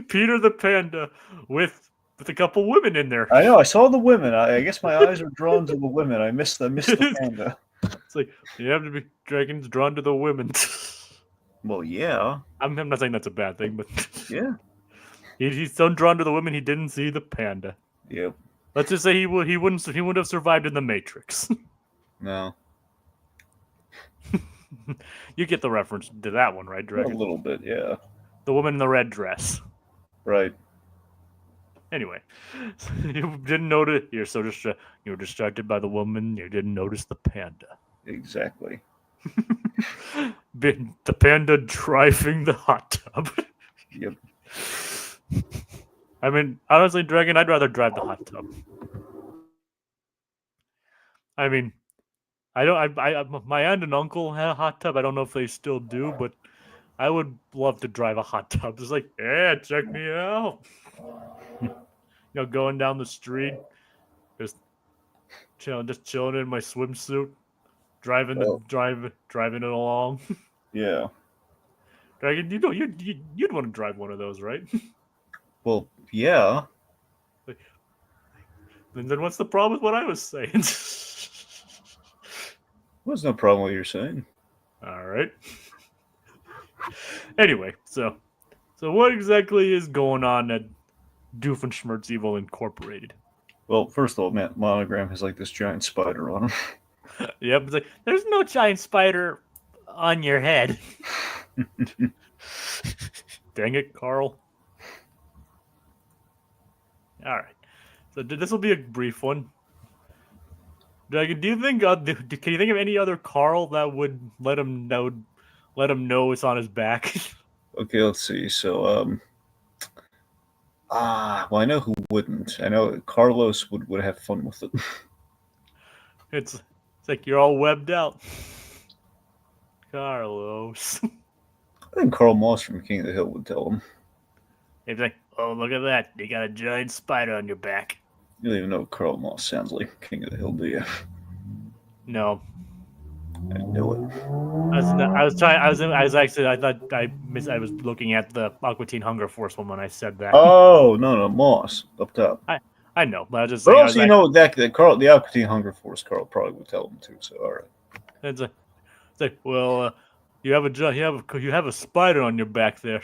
Peter the Panda with a couple women in there. I know. I saw the women. I guess my eyes were drawn to the women. I missed the panda. It's like you have to be dragons drawn to the women. Well, yeah. I'm not saying that's a bad thing, but yeah, he's so drawn to the women he didn't see the panda. Yep. Let's just say he wouldn't have survived in the Matrix. No. You get the reference to that one, right, Dragon? A little bit, yeah. The woman in the red dress. Right. Anyway, you didn't notice. You were distracted by the woman. You didn't notice the panda. Exactly. The panda driving the hot tub. Yep. I mean, honestly, Dragon, I'd rather drive the hot tub. I mean, my aunt and uncle had a hot tub. I don't know if they still do, but I would love to drive a hot tub. Just like, yeah, check me out. Going down the street, just chilling in my swimsuit, driving it along. Yeah. Dragon, you'd want to drive one of those, right? Well, yeah. And then what's the problem with what I was saying? Well, there's no problem with what you're saying. All right. Anyway, so what exactly is going on at Doofenshmirtz Evil Incorporated? Well, first of all, Matt Monogram has like this giant spider on him. Yep, it's like there's no giant spider on your head. Dang it, Carl. All right, so this will be a brief one. Dragon, do you think? Can you think of any other Carl that would let him know it's on his back? Okay, let's see. So, well, I know who wouldn't. I know Carlos would have fun with it. It's like you're all webbed out, Carlos. I think Carl Moss from King of the Hill would tell him. He's like, oh, look at that! You got a giant spider on your back. You don't even know what Carl Moss sounds like King of the Hill, do you? No, I knew it. I was looking at the Aqua Teen Hunger Force one when I said that. Oh no, Moss up top. I know, but I was just But saying. also, you know that Carl, the Aqua Teen Hunger Force, Carl probably would tell him too. So, all right. It's like, well, you have a spider on your back there.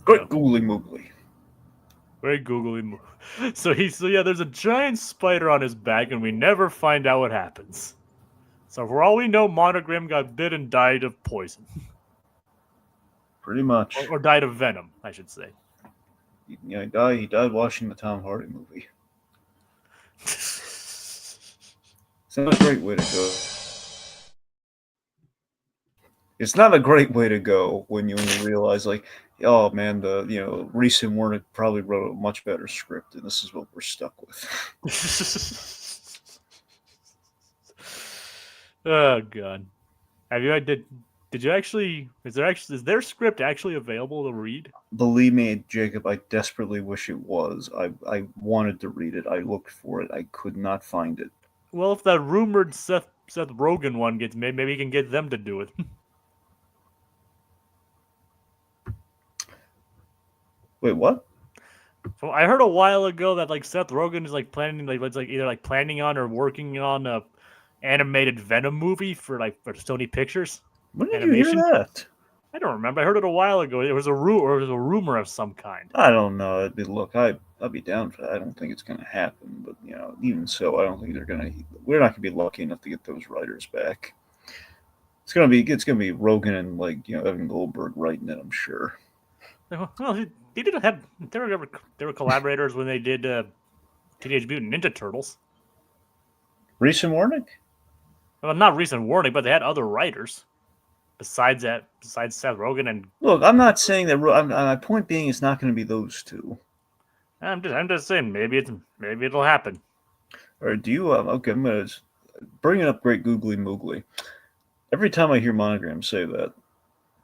Great googly moogly. Very googly. So there's a giant spider on his back, and we never find out what happens. So for all we know, Monogram got bit and died of poison. Pretty much. Or died of venom, I should say. Yeah, he died watching the Tom Hardy movie. It's not a great way to go. It's not a great way to go when you realize, like, oh man, Reese and Wernick probably wrote a much better script, and this is what we're stuck with. Oh god, did you actually? Is their script actually available to read? Believe me, Jacob, I desperately wish it was. I wanted to read it. I looked for it. I could not find it. Well, if that rumored Seth Rogen one gets made, maybe you can get them to do it. Wait, what? So I heard a while ago that like Seth Rogen is like planning, like it's like either like planning on or working on a animated Venom movie for Sony Pictures. When did you hear that? I don't remember. I heard it a while ago. It was a rumor of some kind. I don't know. Look, I'd be down for that. I don't think it's going to happen, but even so, I don't think they're going to. We're not going to be lucky enough to get those writers back. It's going to be Rogen and Evan Goldberg writing it, I'm sure. Well, they were collaborators when they did Teenage Mutant Ninja Turtles. Recent Warning? Well, not recent warning, but they had other writers besides Seth Rogen and. Look, I'm not saying that. My point being, it's not going to be those two. I'm just saying maybe it'll happen. Or do you? Okay, I'm going to bring up Great Googly Moogly. Every time I hear Monogram say that,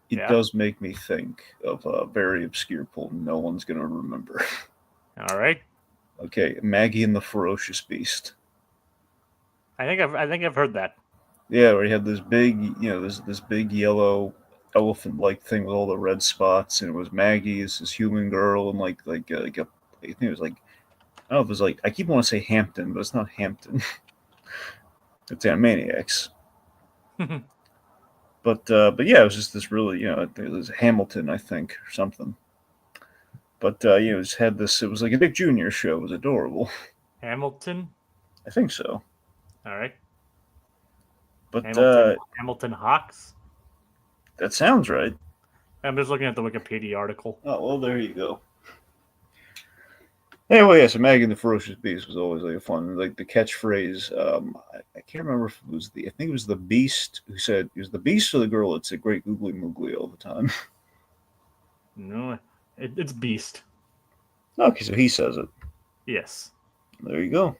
it does make me think of a very obscure poem no one's going to remember. All right. Okay, Maggie and the Ferocious Beast. I think I've heard that. Yeah, where you have this big, this big yellow elephant-like thing with all the red spots, and it was Maggie, this human girl, and I think it was like, I don't know if it was like, I keep wanting to say Hampton, but it's not Hampton. It's Animaniacs. But yeah, it was just this really, it was Hamilton, I think, or something. But it just had this. It was like a Dick Jr. show. It was adorable. Hamilton. I think so. All right. But Hamilton Hawks. That sounds right. I'm just looking at the Wikipedia article. Oh well, there you go. Anyway, yeah, so Maggie and the Ferocious Beast was always like fun. Like the catchphrase, I can't remember if it was I think it was the Beast who said, it was the Beast or the girl that said Great Googly Moogly all the time. No, it's Beast. Okay, so he says it. Yes. There you go.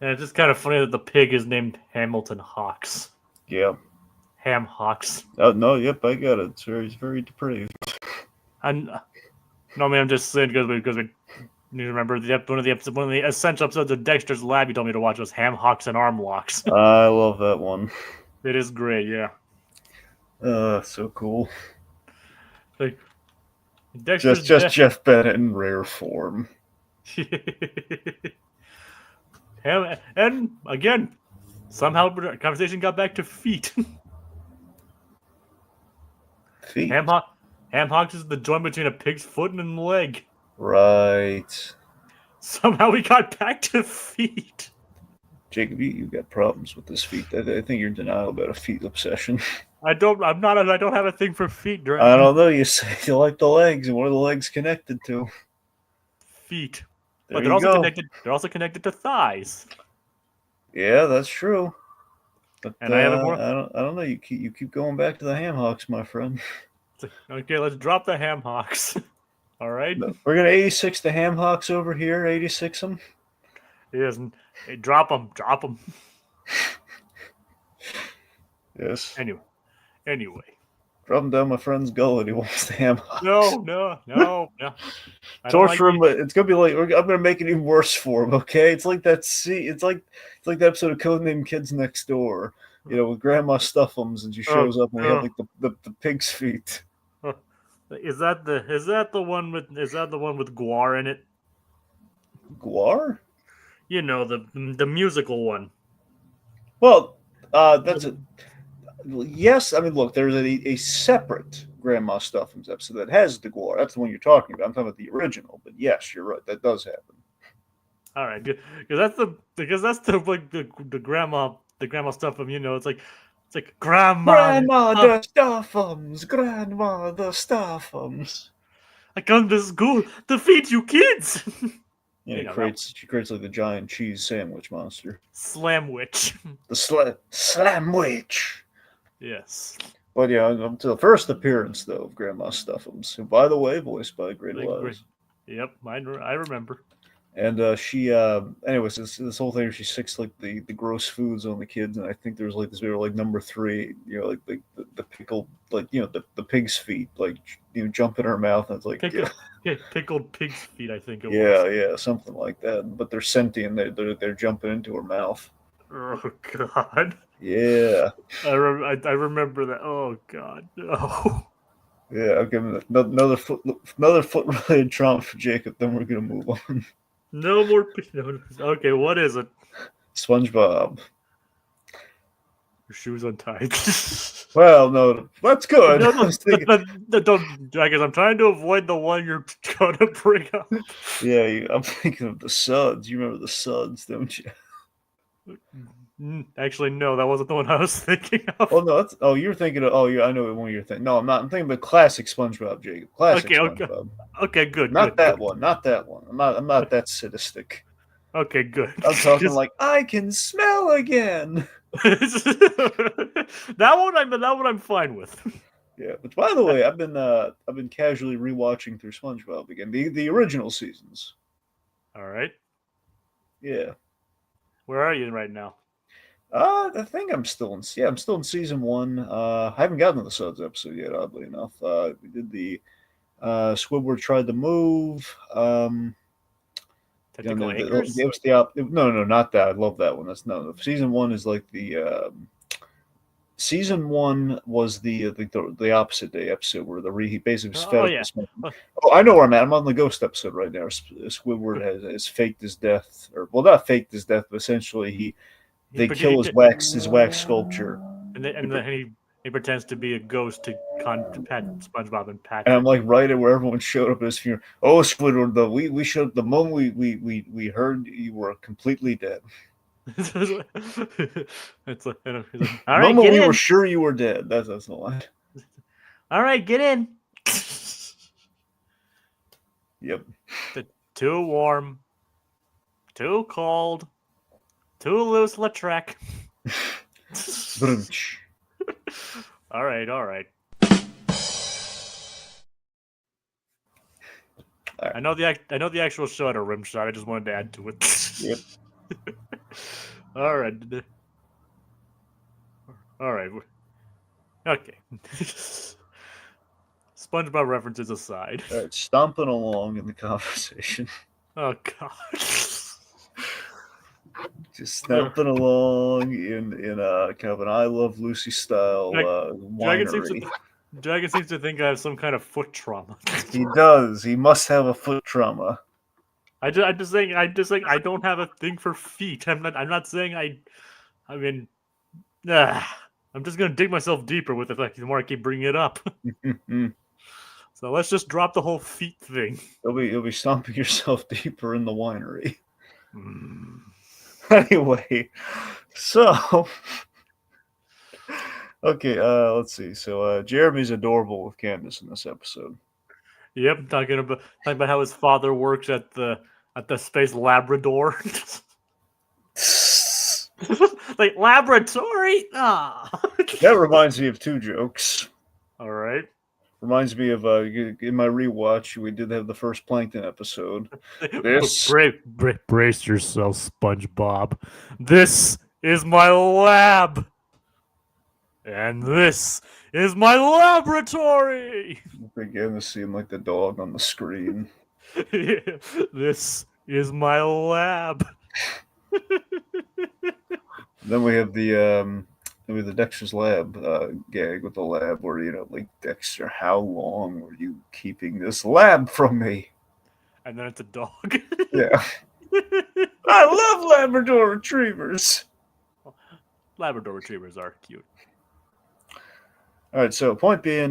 And it's just kind of funny that the pig is named Hamilton Hawks. Yeah. Ham Hawks. Oh, no, yep, I got it. It's very depraved. No, I'm just saying because we need to remember one of the essential episodes of Dexter's Lab you told me to watch was Ham Hocks and Arm Locks. I love that one. It is great, yeah. So cool. Like Dexter's just Jeff Bennett in rare form. And again, somehow the conversation got back to feet. Feet. Ham hocks is the joint between a pig's foot and a leg. Right. Somehow we got back to feet. Jacob, you've got problems with this feet. I think you're in denial about a feet obsession. I don't have a thing for feet, I Dragon. don't know. You say you like the legs, and what are the legs connected to? Feet. There But they're you also go. connected to thighs. Yeah, that's true. But And I have a more. I don't know. You keep going back to the ham hocks, my friend. Okay, let's drop the ham hocks. All right. No, we're gonna 86 the ham hocks over here. 86 them. Yes. Hey, drop them. Drop them. Yes. Anyway. Drop them down my friend's gullet. He wants the ham hocks. No. I don't Torture him, like but it's gonna be like I'm gonna make it even worse for him. Okay, it's like that. It's like the episode of Codename Kids Next Door. You know, with Grandma Stuffums, and she shows up and we have like the pig's feet. Is that the one with Guar in it? Guar? You know, the musical one. Well, that's a yes. I mean, look, there's a separate Grandma Stuffums episode that has the Guar. That's the one you're talking about. I'm talking about the original. But yes, you're right. That does happen. All right, because that's the grandma Stuffum. You know, it's like grandma the Stuffums, Grandma the Stuffums. I come to school to feed you kids. Yeah, she creates like the giant cheese sandwich monster. Slam witch. The slam witch. Yes. But yeah, up to the first appearance though of Grandma Stuffums, who by the way voiced by Great Elias. Yep, I remember. And she, anyways, this whole thing where she sicks like the gross foods on the kids, and I think there's like this video like number 3, you know, like the pickled, like you know the pig's feet, like you know, jump in her mouth, and it's like pickled pig's feet, I think it was. Yeah, something like that. But they're sentient; they're jumping into her mouth. Oh God. Yeah. I remember that. Oh God, no. Yeah, I'll give him another foot related trauma for Jacob. Then we're gonna move on. No more. Okay, what is it? SpongeBob. Your shoes untied. Well, no, that's good. Don't, Dragons. I'm trying to avoid the one you're gonna bring up. Yeah, I'm thinking of the Suds. You remember the Suds, don't you? Actually, no, that wasn't the one I was thinking of. Oh no, you're thinking of. Oh, yeah, I know one you're thinking. No, I'm not. I'm thinking about classic SpongeBob, Jacob. Classic SpongeBob. Okay, good. Not that one. Not that one. I'm not that sadistic. Okay, good. I'm talking like I can smell again. That one I'm fine with. Yeah, but by the way, I've been casually rewatching through SpongeBob again, the original seasons. All right. Yeah. Where are you right now? I think I'm still in season 1. I haven't gotten to the Suds episode yet, oddly enough. We did the Squidward tried to move. Technical it Acres? was no, not that. I love that one. That's no. Season 1 is like the season 1 was the opposite day episode where he basically was fed up with smoking. Oh, I know where I'm at. I'm on the ghost episode right now. Squidward has faked his death, or well, not faked his death, but essentially they kill his wax sculpture, and then he pretends to be a ghost to contact SpongeBob and Patrick. And I'm like right at where everyone showed up at his funeral. Oh, Squidward, we showed the moment we heard you were completely dead. It's like, all right, moment we were sure you were dead. That's the line. All right, get in. Yep. Too warm. Too cold. Too loose, Lautrec. All right. I know the actual show had a rim shot. I just wanted to add to it. Yep. All right. Okay. SpongeBob references aside. All right, stomping along in the conversation. Oh God. Just stomping along in kind of an I Love Lucy style winery. Dragon seems to think I have some kind of foot trauma. He does. He must have a foot trauma. I'm just saying I don't have a thing for feet. I'm not saying I mean, I'm just gonna dig myself deeper with it. Like the more I keep bringing it up. So let's just drop the whole feet thing. You'll be stomping yourself deeper in the winery. Mm. Anyway, so okay, let's see. So Jeremy's adorable with Candace in this episode. Yep, talking about how his father works at the space Labrador. Like laboratory. That reminds me of two jokes. All right. Reminds me of in my rewatch, we did have the first Plankton episode. This Brace yourself, SpongeBob. This is my lab, and this is my laboratory. Begin to seem like the dog on the screen. This is my lab. Then we have the Dexter's Lab gag with the lab where, like, Dexter, how long were you keeping this lab from me? And then it's a dog. Yeah. I love Labrador Retrievers. Labrador Retrievers are cute. All right, so point being,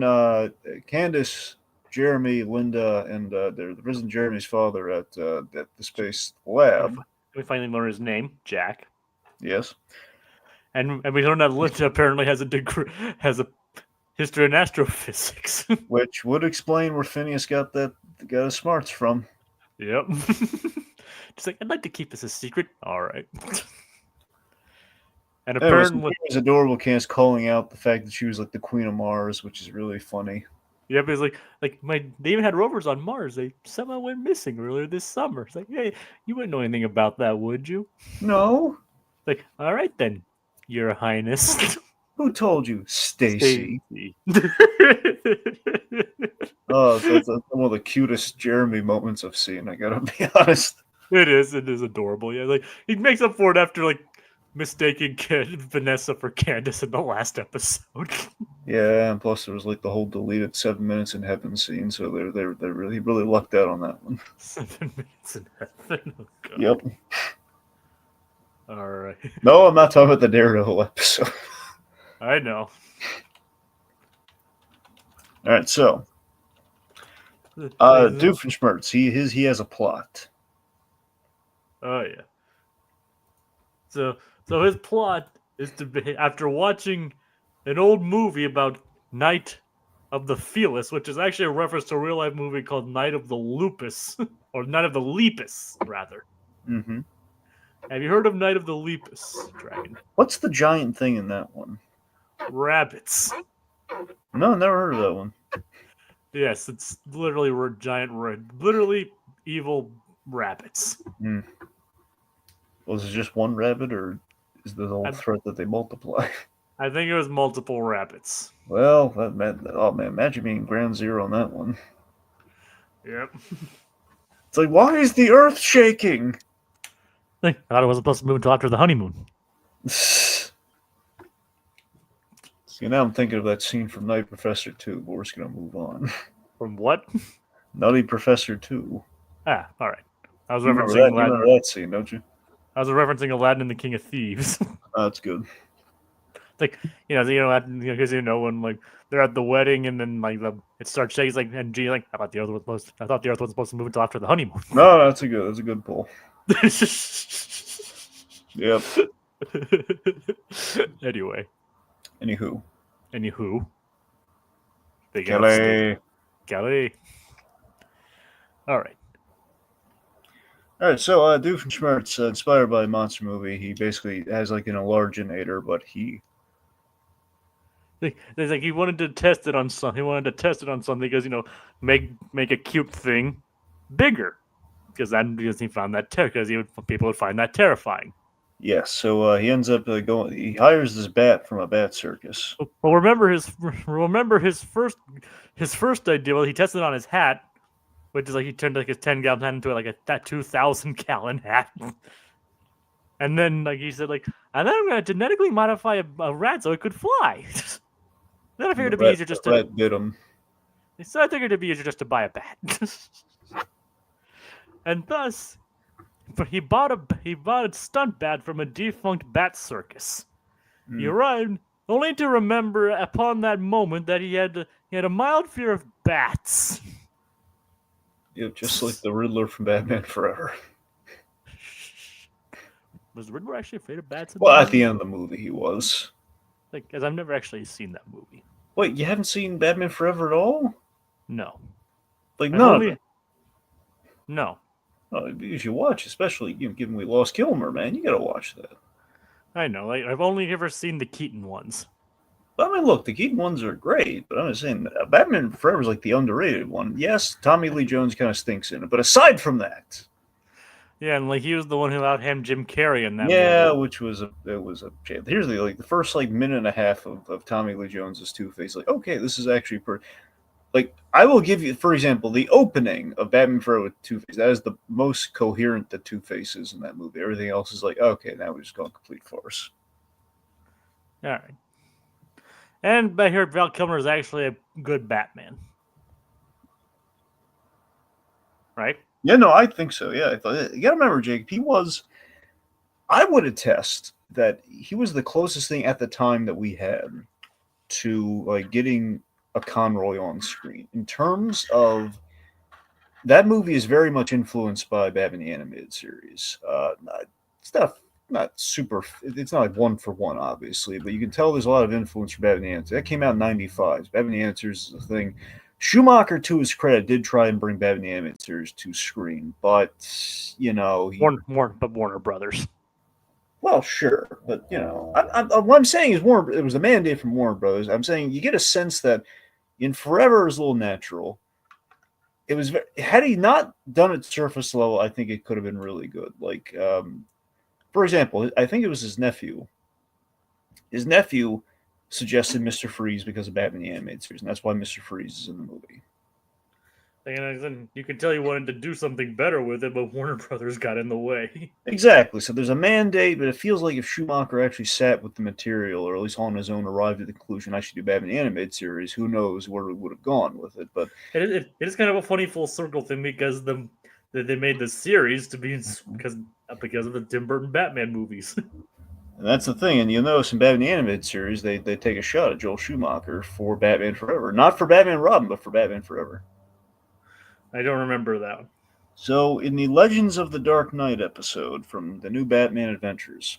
Candace, Jeremy, Linda, and the risen Jeremy's father at the space lab. We finally learn his name, Jack. Yes. And we learned that Linda apparently has a history in astrophysics, which would explain where Phineas got his smarts from. Yep. Just like, I'd like to keep this a secret. All right. And apparently, it was adorable. Candace calling out the fact that she was like the Queen of Mars, which is really funny. Yep, it's like they even had rovers on Mars. They somehow went missing earlier this summer. It's like, hey, you wouldn't know anything about that, would you? No. Like, all right then, Your Highness. Who told you, Stacy? Oh, that's one of the cutest Jeremy moments I've seen. I gotta be honest. It is adorable. Yeah, like he makes up for it after like mistaking Vanessa for Candace in the last episode. Yeah, and plus there was like the whole deleted 7 minutes in heaven scene, so they really lucked out on that one. 7 minutes in heaven. Oh, God. Yep. All right. No, I'm not talking about the Daredevil episode. I know. All right, so Doofenshmirtz, he has a plot. Oh yeah. So his plot is to be, after watching an old movie about Night of the Fearless, which is actually a reference to a real life movie called Night of the Lupus, or Night of the Lepus, rather. Mm-hmm. Have you heard of Night of the Lepus, Dragon? What's the giant thing in that one? Rabbits. No, never heard of that one. Yes, it's literally literally evil rabbits. Mm. Was it just one rabbit, or is the whole threat that they multiply? I think it was multiple rabbits. Well, imagine being ground zero on that one. Yep. It's like, why is the Earth shaking? I thought it wasn't supposed to move until after the honeymoon. See, now I'm thinking of that scene from Nutty Professor 2, but we're just going to move on. From what? Nutty Professor 2. Ah, all right. I was remember that scene, don't you? I was referencing Aladdin and the King of Thieves. Oh, that's good. Like, because when like they're at the wedding and then like it starts shaking, like, and G like, I thought the Earth wasn't supposed to move until after the honeymoon. No, that's a good pull. Yep. Anyway. Anywho. Kelly. All right. All right, so Doofenshmirtz, inspired by a monster movie, he basically has like an enlarge-inator, but he wanted to test it on something. He wanted to test it on something because make a cute thing bigger, because he found that people would find that terrifying. Yes, so he ends up he hires this bat from a bat circus. Well, remember his first idea. Well, he tested it on his hat, which is like he turned like his 10-gallon hat into like a 2,000-gallon hat. And then like he said and then I'm going to genetically modify a rat so it could fly. Then I figured it'd be easier just to. Rat bit him. So I figured it'd be easier just to buy a bat. And thus he bought a stunt bat from a defunct bat circus. He arrived only to remember upon that moment that he had a mild fear of bats. Yeah, just like the Riddler from Batman Forever. Was the Riddler actually afraid of bats? Well, at the end of the movie, he was. Like, because I've never actually seen that movie. Wait, you haven't seen Batman Forever at all? No. Like, none of it? No. Oh, you should watch, especially given we lost Kilmer, man. You gotta watch that. I know. Like, I've only ever seen the Keaton ones. I mean, look, the Keaton ones are great, but I'm just saying, Batman Forever is like the underrated one. Yes, Tommy Lee Jones kind of stinks in it, but aside from that, yeah, and like he was the one who out-hammed Jim Carrey in that movie. Yeah, which was a here's the first minute and a half of Tommy Lee Jones's Two-Face. Like, okay, this is actually I will give you, for example, the opening of Batman Forever with Two-Face. That is the most coherent that Two-Face is in that movie. Everything else is like, okay, now we're just going complete farce. All right. And I heard Val Kilmer is actually a good Batman. Right? Yeah, no, I think so. Yeah, you gotta remember, Jake, I would attest that he was the closest thing at the time that we had to like getting a Conroy on screen. In terms of that movie is very much influenced by Batman the Animated Series. It's not super. It's not like one for one, obviously, but you can tell there's a lot of influence from Batman the Animated Series. That came out in '95. Batman the Animated Series is a thing. Schumacher, to his credit, did try and bring Batman the Animated Series to screen, but Warner Brothers. Well, sure, but what I'm saying is it was a mandate from Warner Brothers. I'm saying you get a sense that in Forever is a little natural. It was had he not done it surface level, I think it could have been really good. Like, for example, I think it was his nephew. His nephew suggested Mr. Freeze because of Batman the Animated Series, and that's why Mr. Freeze is in the movie. And you can tell he wanted to do something better with it, but Warner Brothers got in the way. Exactly. So there's a mandate, but it feels like if Schumacher actually sat with the material, or at least on his own arrived at the conclusion I should do Batman the Animated Series, who knows where we would have gone with it. But it is kind of a funny full circle thing because they made the series to be because of the Tim Burton Batman movies. And that's the thing, and you'll notice in Batman the Animated Series, they take a shot at Joel Schumacher for Batman Forever. Not for Batman Robin, but for Batman Forever. I don't remember that. So, in the Legends of the Dark Knight episode from the new Batman Adventures,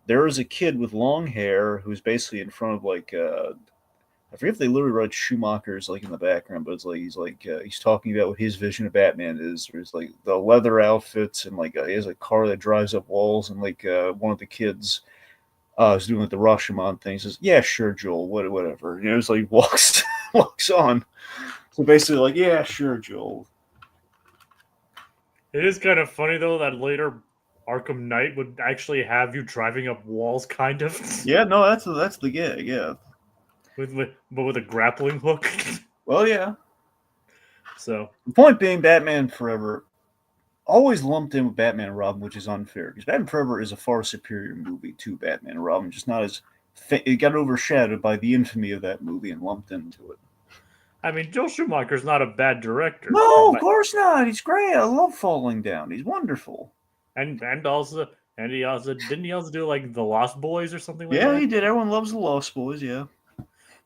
there is a kid with long hair who's basically in front of I forget if they literally write Schumacher's in the background, but it's he's talking about what his vision of Batman is. There's the leather outfits and he has a car that drives up walls, and one of the kids is doing the Rashomon thing. He says, "Yeah, sure, Joel, whatever." It's walks on. So basically, yeah, sure, Joel. It is kind of funny though that later Arkham Knight would actually have you driving up walls, kind of. Yeah, no, that's the gig, yeah. But with a grappling hook. Well, yeah. So the point being, Batman Forever always lumped in with Batman and Robin, which is unfair because Batman Forever is a far superior movie to Batman and Robin, just not as it got overshadowed by the infamy of that movie and lumped into it. I mean, Joel Schumacher's not a bad director. No, of course not. He's great. I love Falling Down. He's wonderful. And he also didn't he also do The Lost Boys or something like that? Yeah, he did. Everyone loves The Lost Boys. Yeah.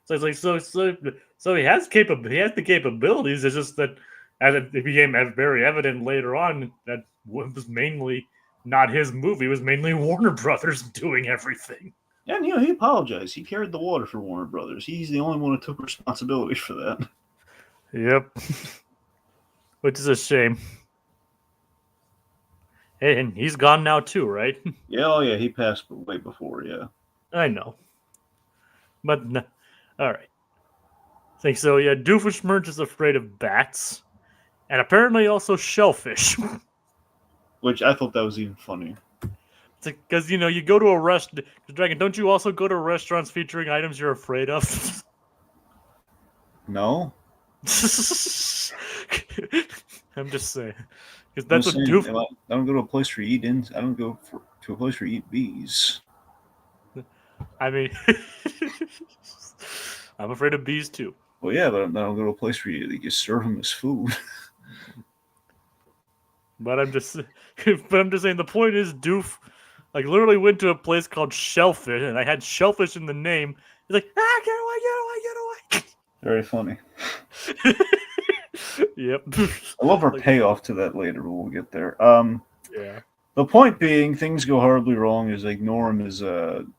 So it's so he has the capabilities. It's just that as it became very evident later on that it was mainly not his movie. It was mainly Warner Brothers doing everything. Yeah, and he apologized. He carried the water for Warner Brothers. He's the only one who took responsibility for that. Yep. Which is a shame. Hey, and he's gone now too, right? Yeah, oh yeah, he passed way before, yeah. I know. But, no. All right. Think so, yeah, Doofenshmirtz is afraid of bats. And apparently also shellfish. Which I thought that was even funnier. Because, you go to a restaurant... Dragon, don't you also go to restaurants featuring items you're afraid of? No. I'm just saying. Because that's what Doof... I don't go to a place where you eat I don't go to a place where you eat bees. I mean... I'm afraid of bees, too. Well, yeah, but I don't go to a place where you serve them as food. But I'm just saying the point is Doof like literally went to a place called Shellfish and I had shellfish in the name. He's like, get away. Very funny. Yep. I love our Like, payoff to that later, but we'll get there. yeah. The point being, things go horribly wrong as like Norm is trying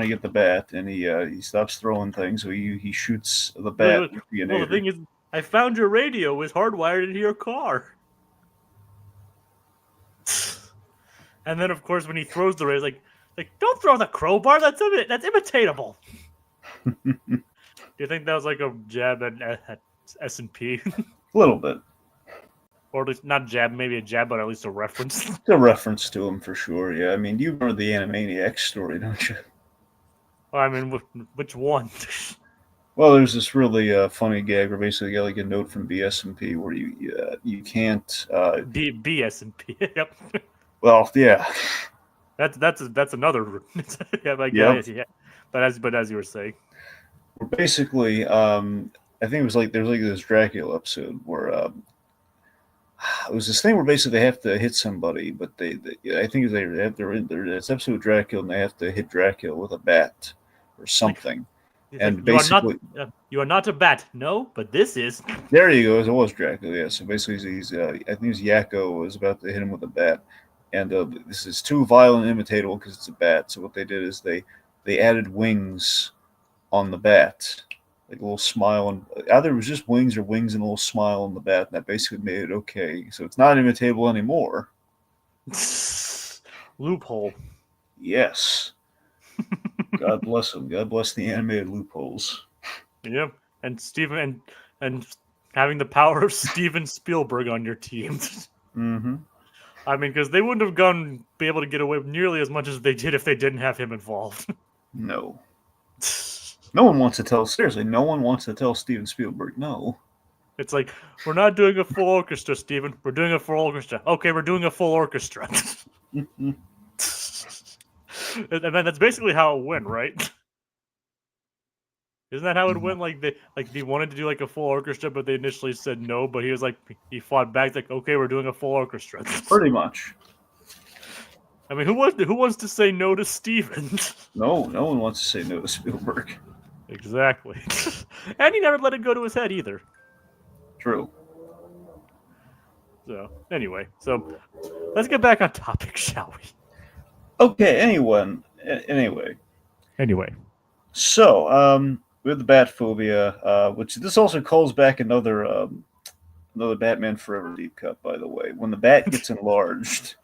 to get the bat, and he stops throwing things, so he shoots the bat with the Well, the thing is, I found your radio was hardwired into your car. And then, of course, when he throws the radio, like don't throw the crowbar. That's imitatable. Do you think that was like a jab at S&P? A little bit. Or at least not jab, maybe a jab, but at least a reference. It's a reference to him for sure. Yeah, I mean, you remember the Animaniacs story, don't you? Well, I mean, which one? Well, there's this really funny gag where basically you get like a note from BS&P where you can't BS&P. Yep. Well, yeah. That's another. Yeah, like Yep. yeah. But as you were saying, We're basically I think it was like there's like this Dracula episode where it was this thing where basically they have to hit somebody, but they I think they have it's episode with Dracula and they have to hit Dracula with a bat or something. And like, basically, you are not a bat. No, but this is. there you go. It was Dracula. Yeah. So basically, he's I think it was Yakko was about to hit him with a bat, and this is too violent and imitatable because it's a bat. So what they did is they added wings on the bat, like a little smile, and either it was just wings or wings and a little smile on the bat, and that basically made it okay. So it's not imitatable anymore. Loophole. Yes. God bless them. God bless the animated loopholes. Yep. And Steven and having the power of Steven Spielberg on your team. Mm-hmm. I mean, because they wouldn't have be able to get away with nearly as much as they did if they didn't have him involved. No. No one wants to tell. Seriously, no one wants to tell Steven Spielberg no. It's like, we're not doing a full orchestra, Steven. We're doing a full orchestra. Okay, we're doing a full orchestra. And then that's basically how it went, right? Isn't that how it went? Like they wanted to do like a full orchestra, but they initially said no. But he fought back. Like, okay, we're doing a full orchestra. Pretty much. I mean, who wants to say no to Steven? No one wants to say no to Spielberg. Exactly. And he never let it go to his head either. True. So anyway, let's get back on topic, shall we? Okay. Anyway. So we have the bat phobia, which this also calls back another Batman Forever deep cut. By the way, when the bat gets enlarged.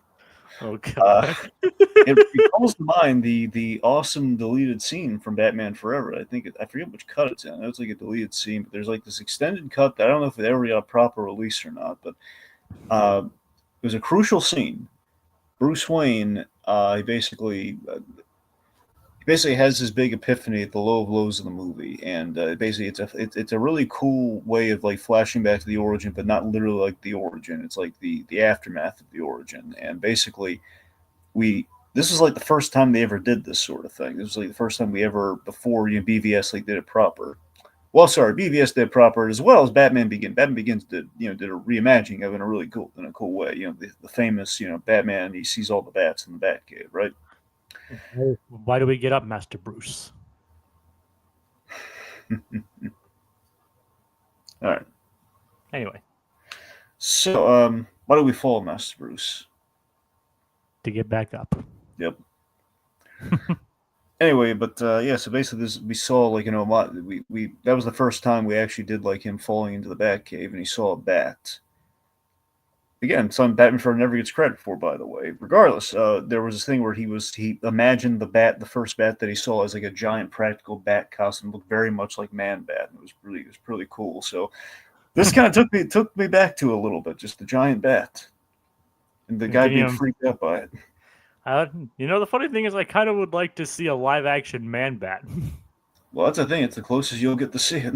Oh god! It calls to mind the awesome deleted scene from Batman Forever. I forget which cut it's in. I know it's like a deleted scene, but there's like this extended cut that I don't know if it ever got a proper release or not. But it was a crucial scene. Bruce Wayne, he basically has this big epiphany at the low of lows of the movie, and basically it's a really cool way of like flashing back to the origin, but not literally like the origin. It's like the aftermath of the origin, and basically this was like the first time they ever did this sort of thing. This was like the first time we ever before BVS like did it proper. Well, sorry, BVS did it proper as well as Batman Begins. Batman Begins did a reimagining of it in a cool way. The famous Batman, he sees all the bats in the Batcave, right? Why do we get up, Master Bruce? All right. Anyway. So, why do we fall, Master Bruce? To get back up. Yep. Anyway, but so basically, we saw like we that was the first time we actually did like him falling into the Batcave, and he saw a bat. Again, something Batman Forever never gets credit for, by the way. Regardless, there was this thing where he imagined the first bat that he saw as like a giant practical bat costume, looked very much like Man-Bat, and it was really cool. So this kind of took me back to a little bit, just the giant bat, and the guy being freaked out by it. The funny thing is, I kind of would like to see a live action Man-Bat. Well, that's the thing; it's the closest you'll get to see it.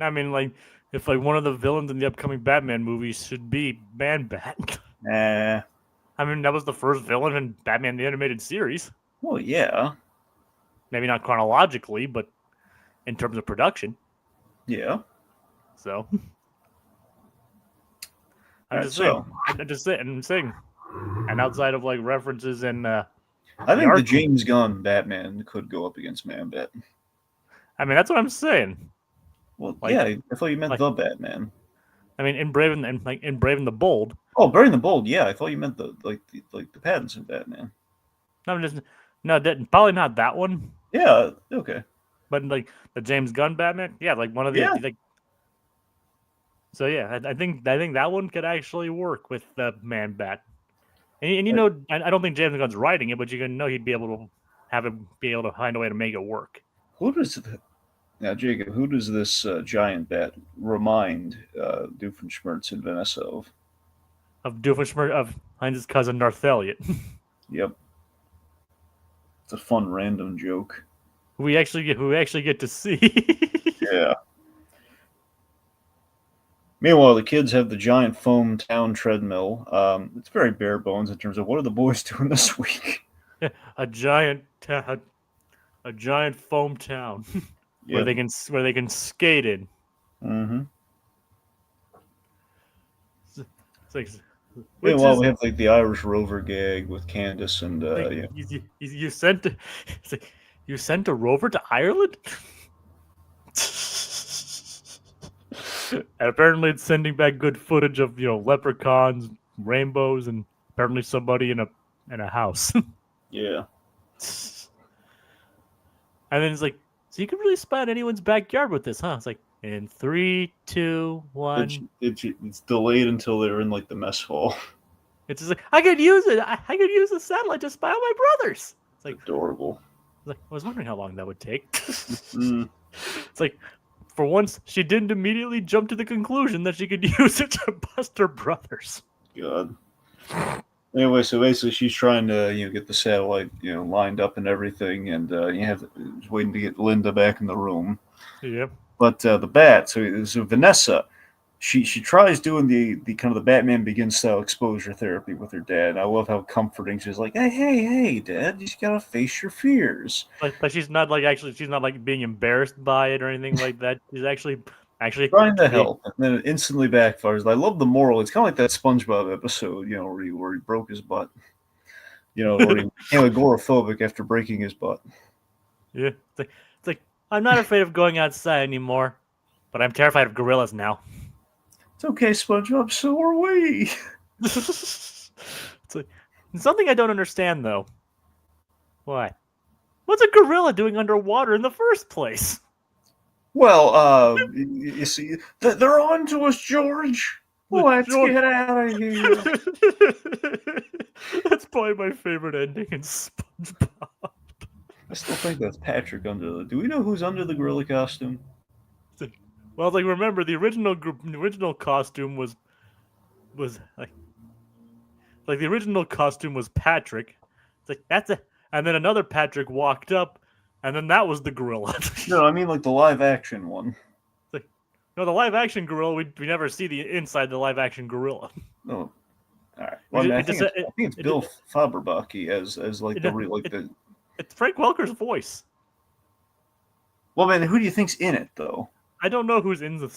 I mean, like, if like one of the villains in the upcoming Batman movies should be Man-Bat. Nah. I mean, that was the first villain in Batman the Animated Series. Well, yeah. Maybe not chronologically, but in terms of production. Yeah. So, I'm just saying. I'm saying. And outside of like references and I think the arc, James Gunn Batman could go up against Man-Bat. I mean, that's what I'm saying. Well, Like, yeah, I thought you meant like- the Batman. I mean, in Brave and the Bold. Oh, Brave and the Bold. Yeah, I thought you meant the Pattinson Batman. Probably not that one. Yeah, okay. But like the James Gunn Batman, yeah, like one of the Yeah. like. So yeah, I think that one could actually work with the Man Bat, and you know, I don't think James Gunn's writing it, but you can know he'd be able to find a way to make it work. Now, Jacob? Who does this giant bat remind Doofenshmirtz and Vanessa of? Of Doofenshmirtz of Heinz's cousin Nartheliot, Yep, it's a fun random joke. who we actually get to see. Yeah. Meanwhile, the kids have the giant foam town treadmill. It's very bare bones in terms of what are the boys doing this week. a giant foam town where Yeah. they can skate in. Mm-hmm. It's like, Meanwhile, we have like the Irish Rover gag with Candace and yeah. you sent it's like, you sent a rover to Ireland. And apparently it's sending back good footage of leprechauns, rainbows, and apparently somebody in a house. Yeah. And then it's like, so you can really spy on anyone's backyard with this, huh? It's like, in 3, 2, 1. It's delayed until they're in like the mess hall. It's just like, I could use it. I could use the satellite to spy on my brothers. It's like, Adorable. I was wondering how long that would take. Mm. It's like, for once, she didn't immediately jump to the conclusion that she could use it to bust her brothers. God. Anyway, so basically, she's trying to get the satellite lined up and everything, and just waiting to get Linda back in the room. Yep. But the bat, so Vanessa, she tries doing the kind of the Batman Begins style exposure therapy with her dad. And I love how comforting she's like, hey, Dad, you just gotta face your fears. Like she's not like being embarrassed by it or anything like that. She's actually Trying to help, and then it instantly backfires. I love the moral. It's kind of like that SpongeBob episode, where he broke his butt. Where he became agoraphobic after breaking his butt. Yeah, it's like I'm not afraid of going outside anymore, but I'm terrified of gorillas now. It's okay, SpongeBob. So are we. It's like something I don't understand though. Why? What's a gorilla doing underwater in the first place? Well, you see, they're on to us, George. Let's get out of here. That's probably my favorite ending in SpongeBob. I still think that's Patrick Do we know who's under the gorilla costume? Well, like remember the original costume was like the original costume was Patrick. It's like and then another Patrick walked up. And then that was the gorilla. No, I mean like the live action one. No, the live action gorilla, we never see the inside the live action gorilla. Oh, all right. Well, I think it's Bill Faberbaki as like it's Frank Welker's voice. Well, man, who do you think's in it though? I don't know who's in the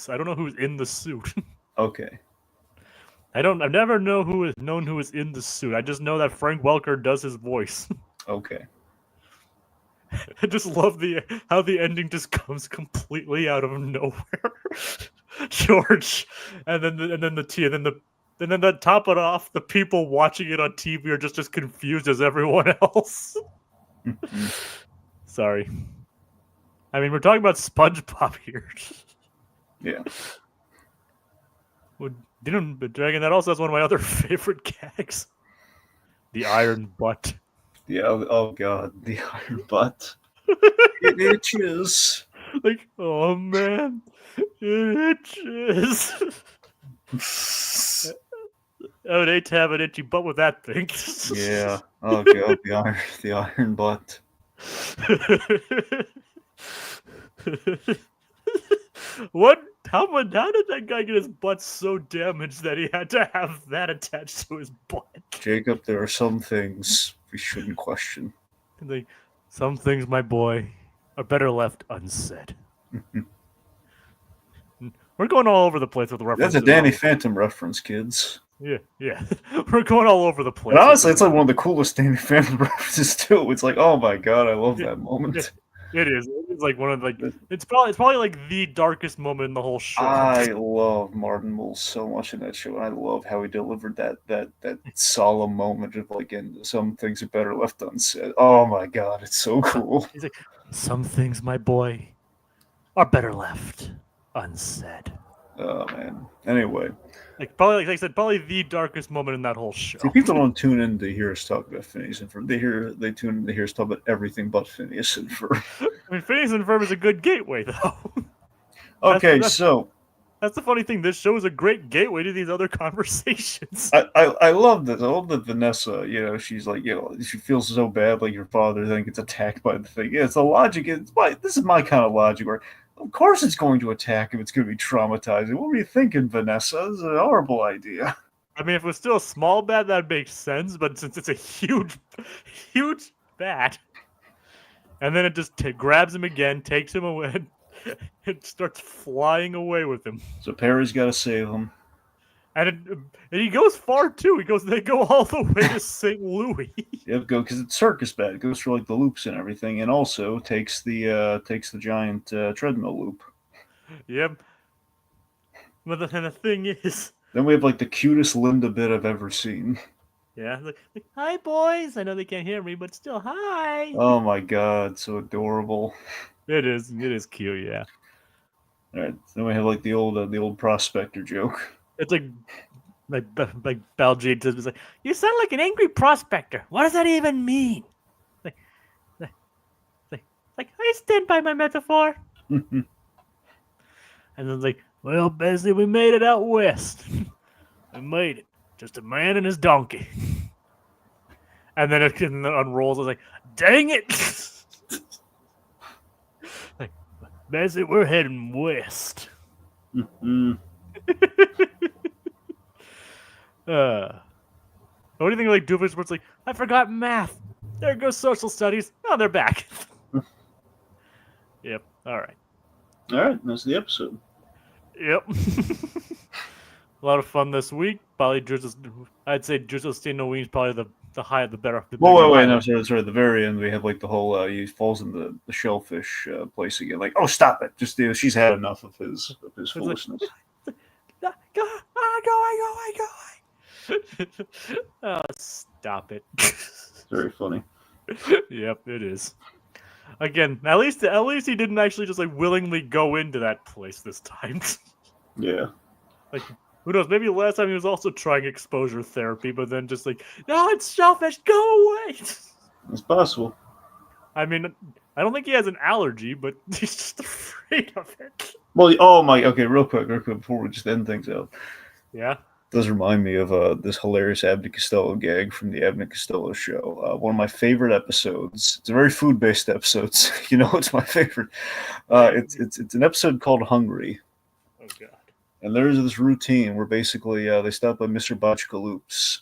suit. Okay. I've never known who is in the suit. I just know that Frank Welker does his voice. Okay. I just love how the ending just comes completely out of nowhere. George, and then to top it off, the people watching it on TV are just as confused as everyone else. Sorry. I mean, we're talking about SpongeBob here. Yeah. But Dragon, that also has one of my other favorite gags. The iron butt. Yeah, oh god, the iron butt. It itches. Like, oh man, it itches. I would hate to have an itchy butt with that thing. Yeah. Oh god, the iron butt. How did that guy get his butt so damaged that he had to have that attached to his butt? Jacob, there are some things we shouldn't question. Some things, my boy, are better left unsaid. We're going all over the place with the references. That's a Danny Phantom reference, kids. Yeah. We're going all over the place. And honestly, it's like one of the coolest Danny Phantom references too. It's like, oh my god, I love that moment. It is. It's like one of it's probably like the darkest moment in the whole show. I love Martin Mull so much in that show, and I love how he delivered that solemn moment of like, and some things are better left unsaid. Oh my god, it's so cool. He's like, some things, my boy, are better left unsaid. Oh man. Anyway, Like I said, probably the darkest moment in that whole show. see, people don't tune in to hear us talk about Phineas and Ferb. They tune in to hear us talk about everything but Phineas and Ferb. I mean, Phineas and Ferb is a good gateway, though. Okay, so that's the funny thing. This show is a great gateway to these other conversations. I love this. I love that Vanessa, she's like, she feels so bad, like your father then gets attacked by the thing. Yeah, it's the logic. This is my kind of logic where, of course, it's going to attack him. It's going to be traumatizing. What were you thinking, Vanessa? This is a horrible idea. I mean, if it was still a small bat, that makes sense. But since it's a huge bat, and then it just grabs him again, takes him away, and starts flying away with him. So Perry's got to save him. And he goes far too. They go all the way to St. Louis. Yep, because it's circus bat. It goes through like the loops and everything, and also takes the giant treadmill loop. Yep. But the thing is, then we have like the cutest Linda bit I've ever seen. Yeah, like, hi boys. I know they can't hear me, but still, hi. Oh my god, so adorable. It is cute, yeah. All right, then we have like the old prospector joke. It's like Baljeet says, like, you sound like an angry prospector. What does that even mean? Like I stand by my metaphor. And then like, well, Bessie, we made it out west. We made it. Just a man and his donkey. And then it unrolls. I was like, dang it! Like, Bessie, we're heading west. Mm-hmm. What do you think of like Doofenshmirtz? Like, I forgot math. There goes social studies. Oh, they're back. Yep. All right. All right. That's the episode. Yep. A lot of fun this week. Probably I'd say Druselsteinoween is probably the high of the better. Wait. No, sorry. At the very end, we have like the whole. He falls in the shellfish place again. Like, oh, stop it! Just she's had enough of his foolishness. Go. Oh, stop it. Very funny. Yep, it is. Again, at least he didn't actually just like willingly go into that place this time. Yeah. Like, who knows? Maybe last time he was also trying exposure therapy, but then just like, no, it's shellfish, go away. It's possible. I mean, I don't think he has an allergy, but he's just afraid of it. Well, okay, real quick, before we just end things out. Yeah. It does remind me of this hilarious Abnett Costello gag from the Abnett Costello show. One of my favorite episodes. It's a very food-based episode. So it's my favorite. It's an episode called Hungry. Oh God. And there's this routine where basically they stop by Mr. Botchkaloop's,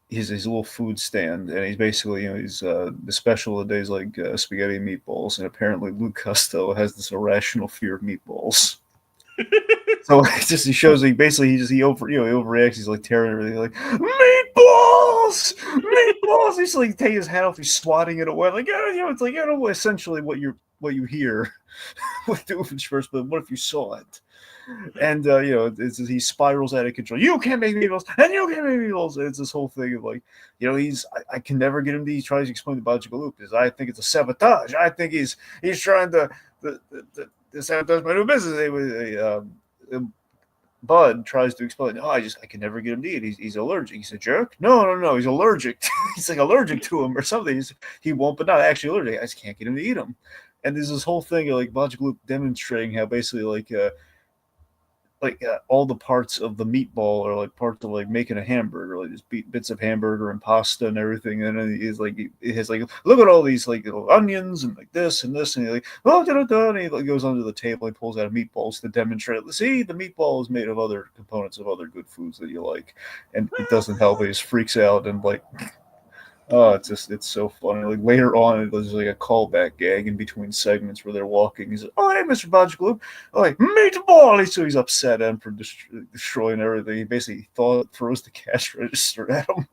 his little food stand, and he's basically he's the special of the days like spaghetti and meatballs, and apparently Luke Costello has this irrational fear of meatballs. So he shows he overreacts. He's like tearing everything, like meatballs. He's like taking his hat off. He's swatting it away. Like it's like essentially what you hear with Doofenshmirtz. But what if you saw it? And he spirals out of control. You can't make meatballs, and you can't make meatballs. And it's this whole thing of like, I can never get him to. He tries to explain the Botchkaloop because I think it's a sabotage. I think he's trying to sabotage my new business. Bud tries to explain. I can never get him to eat. He's allergic. He's a jerk. No. He's allergic. He's like allergic to him or something. He won't, but not actually allergic. I just can't get him to eat him. And there's this whole thing of like Botchkaloop demonstrating how basically all the parts of the meatball are like parts of like making a hamburger, like just bits of hamburger and pasta and everything. And then it has like, look at all these like little onions and like this and this, and he's like, oh, and he goes under the table, he pulls out meatballs to demonstrate. See, the meatball is made of other components of other good foods that you like, and it doesn't help. He just freaks out and like Oh, it's so funny. Like later on, there's like a callback gag in between segments where they're walking. He's like, "Oh, hey, Mr. Bodgegloop." Oh, like meatball. So he's upset at him for destroying everything. He basically throws the cash register at him.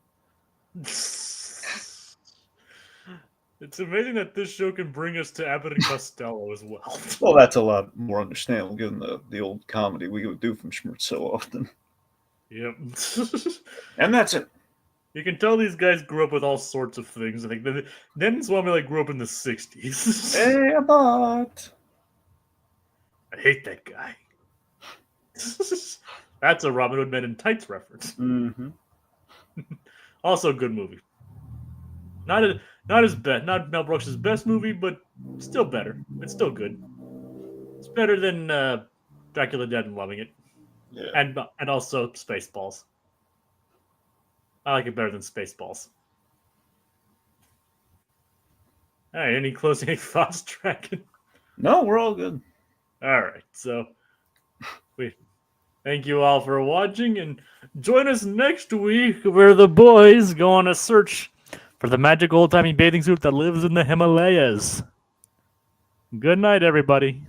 It's amazing that this show can bring us to Abbott and Costello as well. Well, that's a lot more understandable given the old comedy we go Doofenshmirtz so often. Yep. And that's it. You can tell these guys grew up with all sorts of things. I think Dennis Swami grew up in the 60s. Hey, but I hate that guy. That's a Robin Hood Men in Tights reference. Mm-hmm. Also, a good movie. Not Mel Brooks' best movie, but still better. It's still good. It's better than Dracula Dead and Loving It. Yeah. And also Spaceballs. I like it better than Spaceballs. All right, any closing thoughts, Dragon? No, we're all good. All right, so we thank you all for watching, and join us next week where the boys go on a search for the magic old-timey bathing suit that lives in the Himalayas. Good night, everybody.